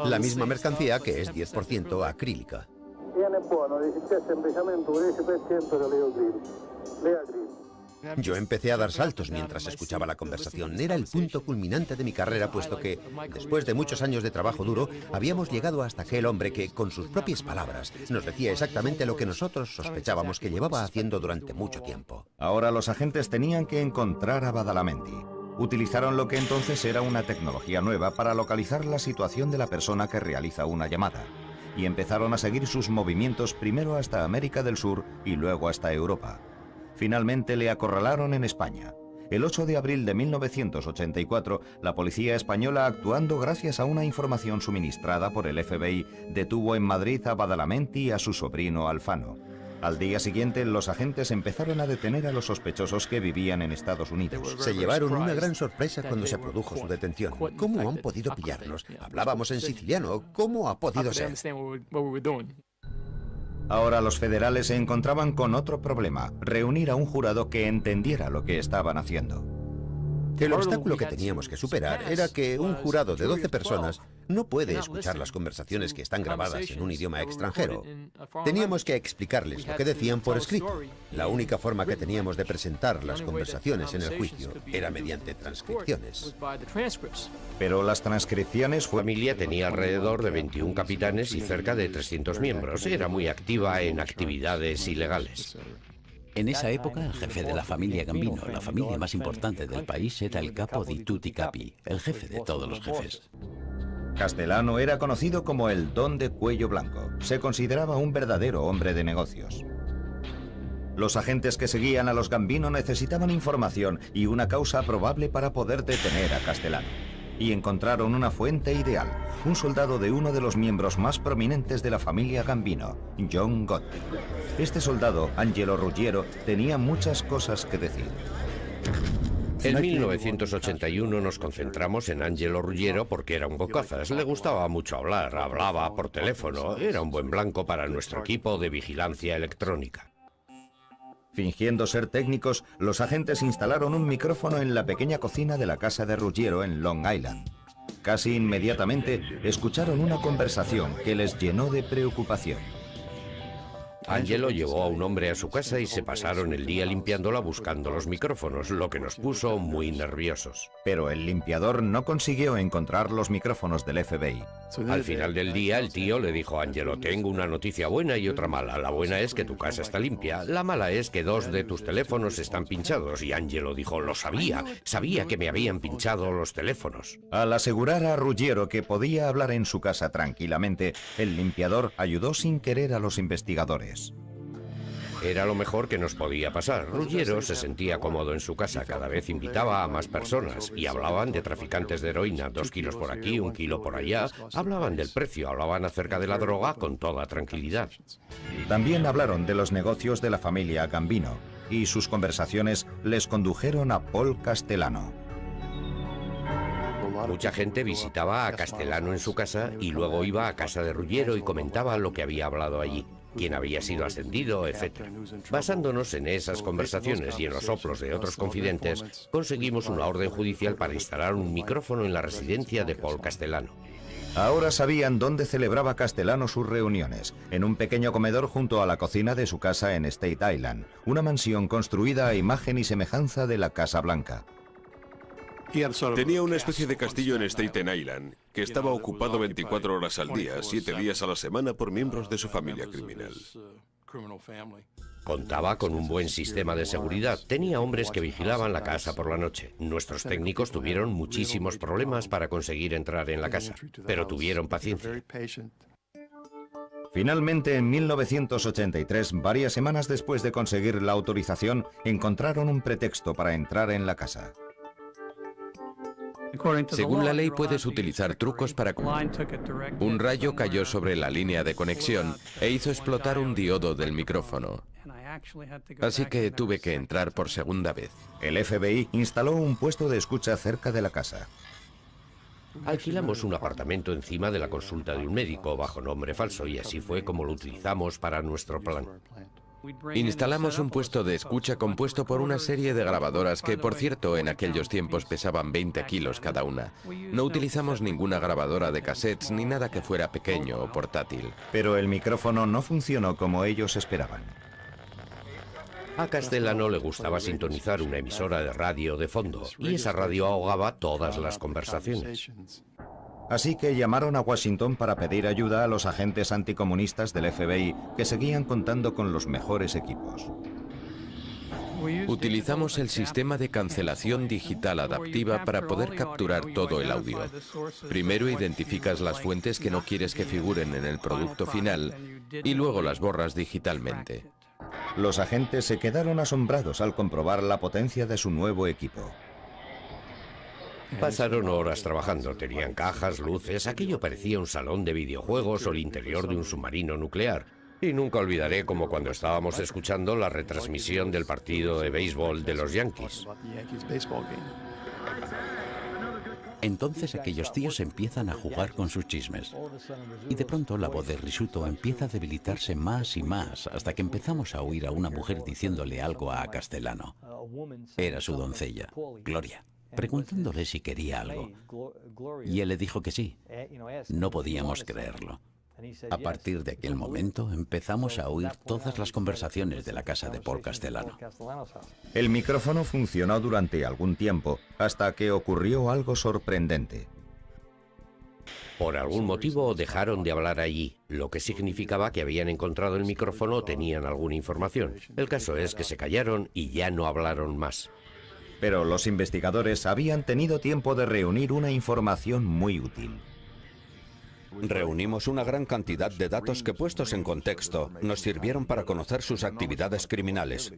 La misma mercancía que es 10% acrílica. Yo empecé a dar saltos mientras escuchaba la conversación. Era el punto culminante de mi carrera, puesto que, después de muchos años de trabajo duro, habíamos llegado hasta aquel hombre que, con sus propias palabras, nos decía exactamente lo que nosotros sospechábamos que llevaba haciendo durante mucho tiempo. Ahora los agentes tenían que encontrar a Badalamenti. Utilizaron lo que entonces era una tecnología nueva para localizar la situación de la persona que realiza una llamada. Y empezaron a seguir sus movimientos primero hasta América del Sur y luego hasta Europa. Finalmente le acorralaron en España. El 8 de abril de 1984, la policía española, actuando gracias a una información suministrada por el FBI, detuvo en Madrid a Badalamenti y a su sobrino Alfano. Al día siguiente, los agentes empezaron a detener a los sospechosos que vivían en Estados Unidos. Se llevaron una gran sorpresa cuando se produjo su detención. ¿Cómo han podido pillarnos? Hablábamos en siciliano. ¿Cómo ha podido ser? Ahora los federales se encontraban con otro problema: reunir a un jurado que entendiera lo que estaban haciendo. El obstáculo que teníamos que superar era que un jurado de 12 personas no puede escuchar las conversaciones que están grabadas en un idioma extranjero. Teníamos que explicarles lo que decían por escrito. La única forma que teníamos de presentar las conversaciones en el juicio era mediante transcripciones. Pero las transcripciones La familia tenía alrededor de 21 capitanes y cerca de 300 miembros. Era muy activa en actividades ilegales. En esa época, el jefe de la familia Gambino, la familia más importante del país, era el capo di tutti capi, el jefe de todos los jefes. Castellano era conocido como el Don de Cuello Blanco. Se consideraba un verdadero hombre de negocios. Los agentes que seguían a los Gambino necesitaban información y una causa probable para poder detener a Castellano. Y encontraron una fuente ideal, un soldado de uno de los miembros más prominentes de la familia Gambino, John Gotti. Este soldado, Angelo Ruggiero, tenía muchas cosas que decir. En 1981 nos concentramos en Angelo Ruggiero porque era un bocazas. Le gustaba mucho hablar, hablaba por teléfono. Era un buen blanco para nuestro equipo de vigilancia electrónica. Fingiendo ser técnicos, los agentes instalaron un micrófono en la pequeña cocina de la casa de Ruggiero en Long Island. Casi inmediatamente escucharon una conversación que les llenó de preocupación. Angelo llevó a un hombre a su casa y se pasaron el día limpiándola buscando los micrófonos, lo que nos puso muy nerviosos. Pero el limpiador no consiguió encontrar los micrófonos del FBI. Al final del día, el tío le dijo a Angelo: tengo una noticia buena y otra mala. La buena es que tu casa está limpia. La mala es que 2 de tus teléfonos están pinchados. Y Angelo dijo: lo sabía. Sabía que me habían pinchado los teléfonos. Al asegurar a Ruggiero que podía hablar en su casa tranquilamente, el limpiador ayudó sin querer a los investigadores. Era lo mejor que nos podía pasar. Ruggiero se sentía cómodo en su casa, cada vez invitaba a más personas y hablaban de traficantes de heroína, 2 kilos por aquí, 1 kilo por allá. Hablaban del precio, hablaban acerca de la droga con toda tranquilidad. También hablaron de los negocios de la familia Gambino y sus conversaciones les condujeron a Paul Castellano. Mucha gente visitaba a Castellano en su casa y luego iba a casa de Ruggiero y comentaba lo que había hablado allí, quién había sido ascendido, etc. Basándonos en esas conversaciones y en los soplos de otros confidentes, conseguimos una orden judicial para instalar un micrófono en la residencia de Paul Castellano. Ahora sabían dónde celebraba Castellano sus reuniones, en un pequeño comedor junto a la cocina de su casa en State Island, una mansión construida a imagen y semejanza de la Casa Blanca. Tenía una especie de castillo en Staten Island, que estaba ocupado 24 horas al día, 7 días a la semana por miembros de su familia criminal. Contaba con un buen sistema de seguridad. Tenía hombres que vigilaban la casa por la noche. Nuestros técnicos tuvieron muchísimos problemas para conseguir entrar en la casa, pero tuvieron paciencia. Finalmente, en 1983, varias semanas después de conseguir la autorización, encontraron un pretexto para entrar en la casa. Según la ley, puedes utilizar trucos para... Un rayo cayó sobre la línea de conexión e hizo explotar un diodo del micrófono. Así que tuve que entrar por segunda vez. El FBI instaló un puesto de escucha cerca de la casa. Alquilamos un apartamento encima de la consulta de un médico bajo nombre falso y así fue como lo utilizamos para nuestro plan. Instalamos un puesto de escucha compuesto por una serie de grabadoras que, por cierto, en aquellos tiempos pesaban 20 kilos cada una. No utilizamos ninguna grabadora de cassettes ni nada que fuera pequeño o portátil. Pero el micrófono no funcionó como ellos esperaban. A Castellano le gustaba sintonizar una emisora de radio de fondo y esa radio ahogaba todas las conversaciones. Así que llamaron a Washington para pedir ayuda a los agentes anticomunistas del FBI, que seguían contando con los mejores equipos. Utilizamos el sistema de cancelación digital adaptiva para poder capturar todo el audio. Primero identificas las fuentes que no quieres que figuren en el producto final y luego las borras digitalmente. Los agentes se quedaron asombrados al comprobar la potencia de su nuevo equipo. Pasaron horas trabajando, tenían cajas, luces, aquello parecía un salón de videojuegos o el interior de un submarino nuclear. Y nunca olvidaré como cuando estábamos escuchando la retransmisión del partido de béisbol de los Yankees. Entonces aquellos tíos empiezan a jugar con sus chismes. Y de pronto la voz de Risuto empieza a debilitarse más y más hasta que empezamos a oír a una mujer diciéndole algo a Castellano. Era su doncella, Gloria. preguntándole si quería algo. Y él le dijo que sí. No podíamos creerlo. A partir de aquel momento empezamos a oír todas las conversaciones de la casa de Paul Castellano. El micrófono funcionó durante algún tiempo, hasta que ocurrió algo sorprendente. Por algún motivo dejaron de hablar allí, lo que significaba que habían encontrado el micrófono o tenían alguna información. El caso es que se callaron y ya no hablaron más. Pero los investigadores habían tenido tiempo de reunir una información muy útil. Reunimos una gran cantidad de datos que, puestos en contexto, nos sirvieron para conocer sus actividades criminales.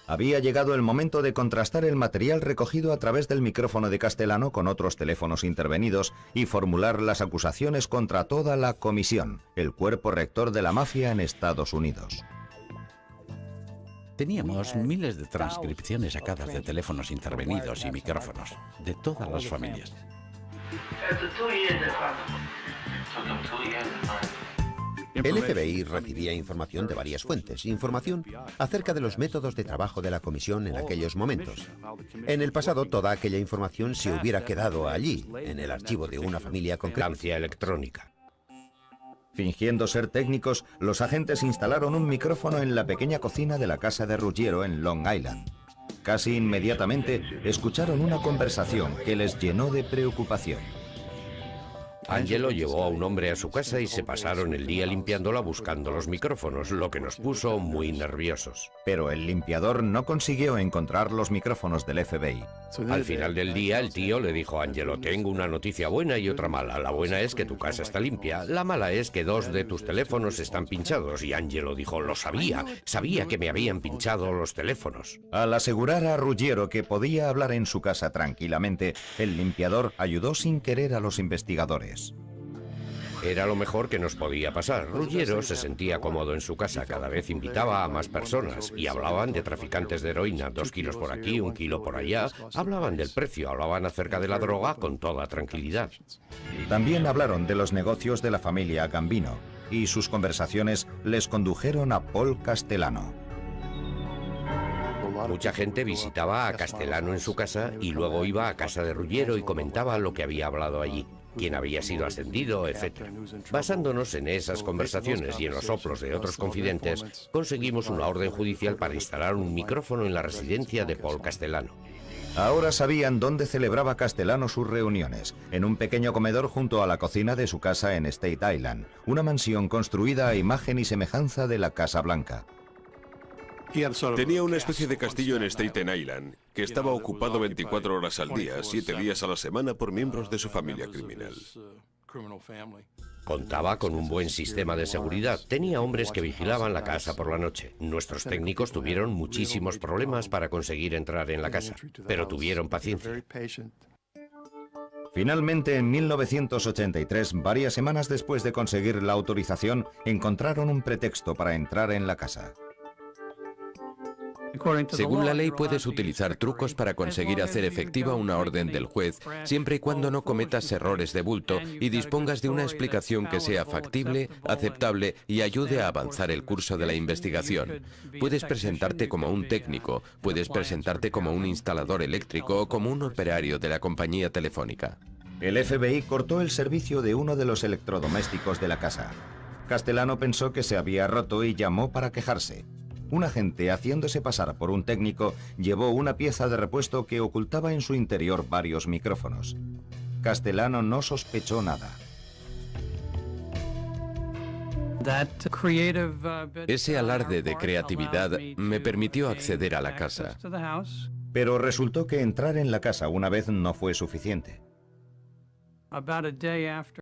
Había llegado el momento de contrastar el material recogido a través del micrófono de Castellano con otros teléfonos intervenidos y formular las acusaciones contra toda la comisión, el cuerpo rector de la mafia en Estados Unidos. Teníamos miles de transcripciones sacadas de teléfonos intervenidos y micrófonos, de todas las familias. El FBI recibía información de varias fuentes, información acerca de los métodos de trabajo de la comisión en aquellos momentos. En el pasado, toda aquella información se hubiera quedado allí, en el archivo de una familia concreta. Vigilancia electrónica. Fingiendo ser técnicos, los agentes instalaron un micrófono en la pequeña cocina de la casa de Ruggiero en Long Island. Casi inmediatamente escucharon una conversación que les llenó de preocupación. Angelo llevó a un hombre a su casa y se pasaron el día limpiándola buscando los micrófonos, lo que nos puso muy nerviosos. Pero el limpiador no consiguió encontrar los micrófonos del FBI. Al final del día, el tío le dijo a Angelo: tengo una noticia buena y otra mala. La buena es que tu casa está limpia. La mala es que 2 de tus teléfonos están pinchados. Y Angelo dijo: lo sabía. Sabía que me habían pinchado los teléfonos. Al asegurar a Ruggiero que podía hablar en su casa tranquilamente, el limpiador ayudó sin querer a los investigadores. Era lo mejor que nos podía pasar. Ruggiero se sentía cómodo en su casa, cada vez invitaba a más personas y hablaban de traficantes de heroína, 2 kilos por aquí, 1 kilo por allá, hablaban del precio, hablaban acerca de la droga con toda tranquilidad. También hablaron de los negocios de la familia Gambino y sus conversaciones les condujeron a Paul Castellano. Mucha gente visitaba a Castellano en su casa y luego iba a casa de Ruggiero y comentaba lo que había hablado allí, quién había sido ascendido, etc. Basándonos en esas conversaciones y en los soplos de otros confidentes, conseguimos una orden judicial para instalar un micrófono en la residencia de Paul Castellano. Ahora sabían dónde celebraba Castellano sus reuniones, en un pequeño comedor junto a la cocina de su casa en State Island, una mansión construida a imagen y semejanza de la Casa Blanca. Tenía una especie de castillo en Staten Island, que estaba ocupado 24 horas al día, 7 días a la semana por miembros de su familia criminal. Contaba con un buen sistema de seguridad. Tenía hombres que vigilaban la casa por la noche. Nuestros técnicos tuvieron muchísimos problemas para conseguir entrar en la casa, pero tuvieron paciencia. Finalmente, en 1983, varias semanas después de conseguir la autorización, encontraron un pretexto para entrar en la casa. Según la ley, puedes utilizar trucos para conseguir hacer efectiva una orden del juez, siempre y cuando no cometas errores de bulto y dispongas de una explicación que sea factible, aceptable y ayude a avanzar el curso de la investigación. Puedes presentarte como un técnico, puedes presentarte como un instalador eléctrico o como un operario de la compañía telefónica. El FBI cortó el servicio de uno de los electrodomésticos de la casa. Castellano pensó que se había roto y llamó para quejarse. Un agente, haciéndose pasar por un técnico, llevó una pieza de repuesto que ocultaba en su interior varios micrófonos. Castellano no sospechó nada. Ese alarde de creatividad me permitió acceder a la casa. Pero resultó que entrar en la casa una vez no fue suficiente.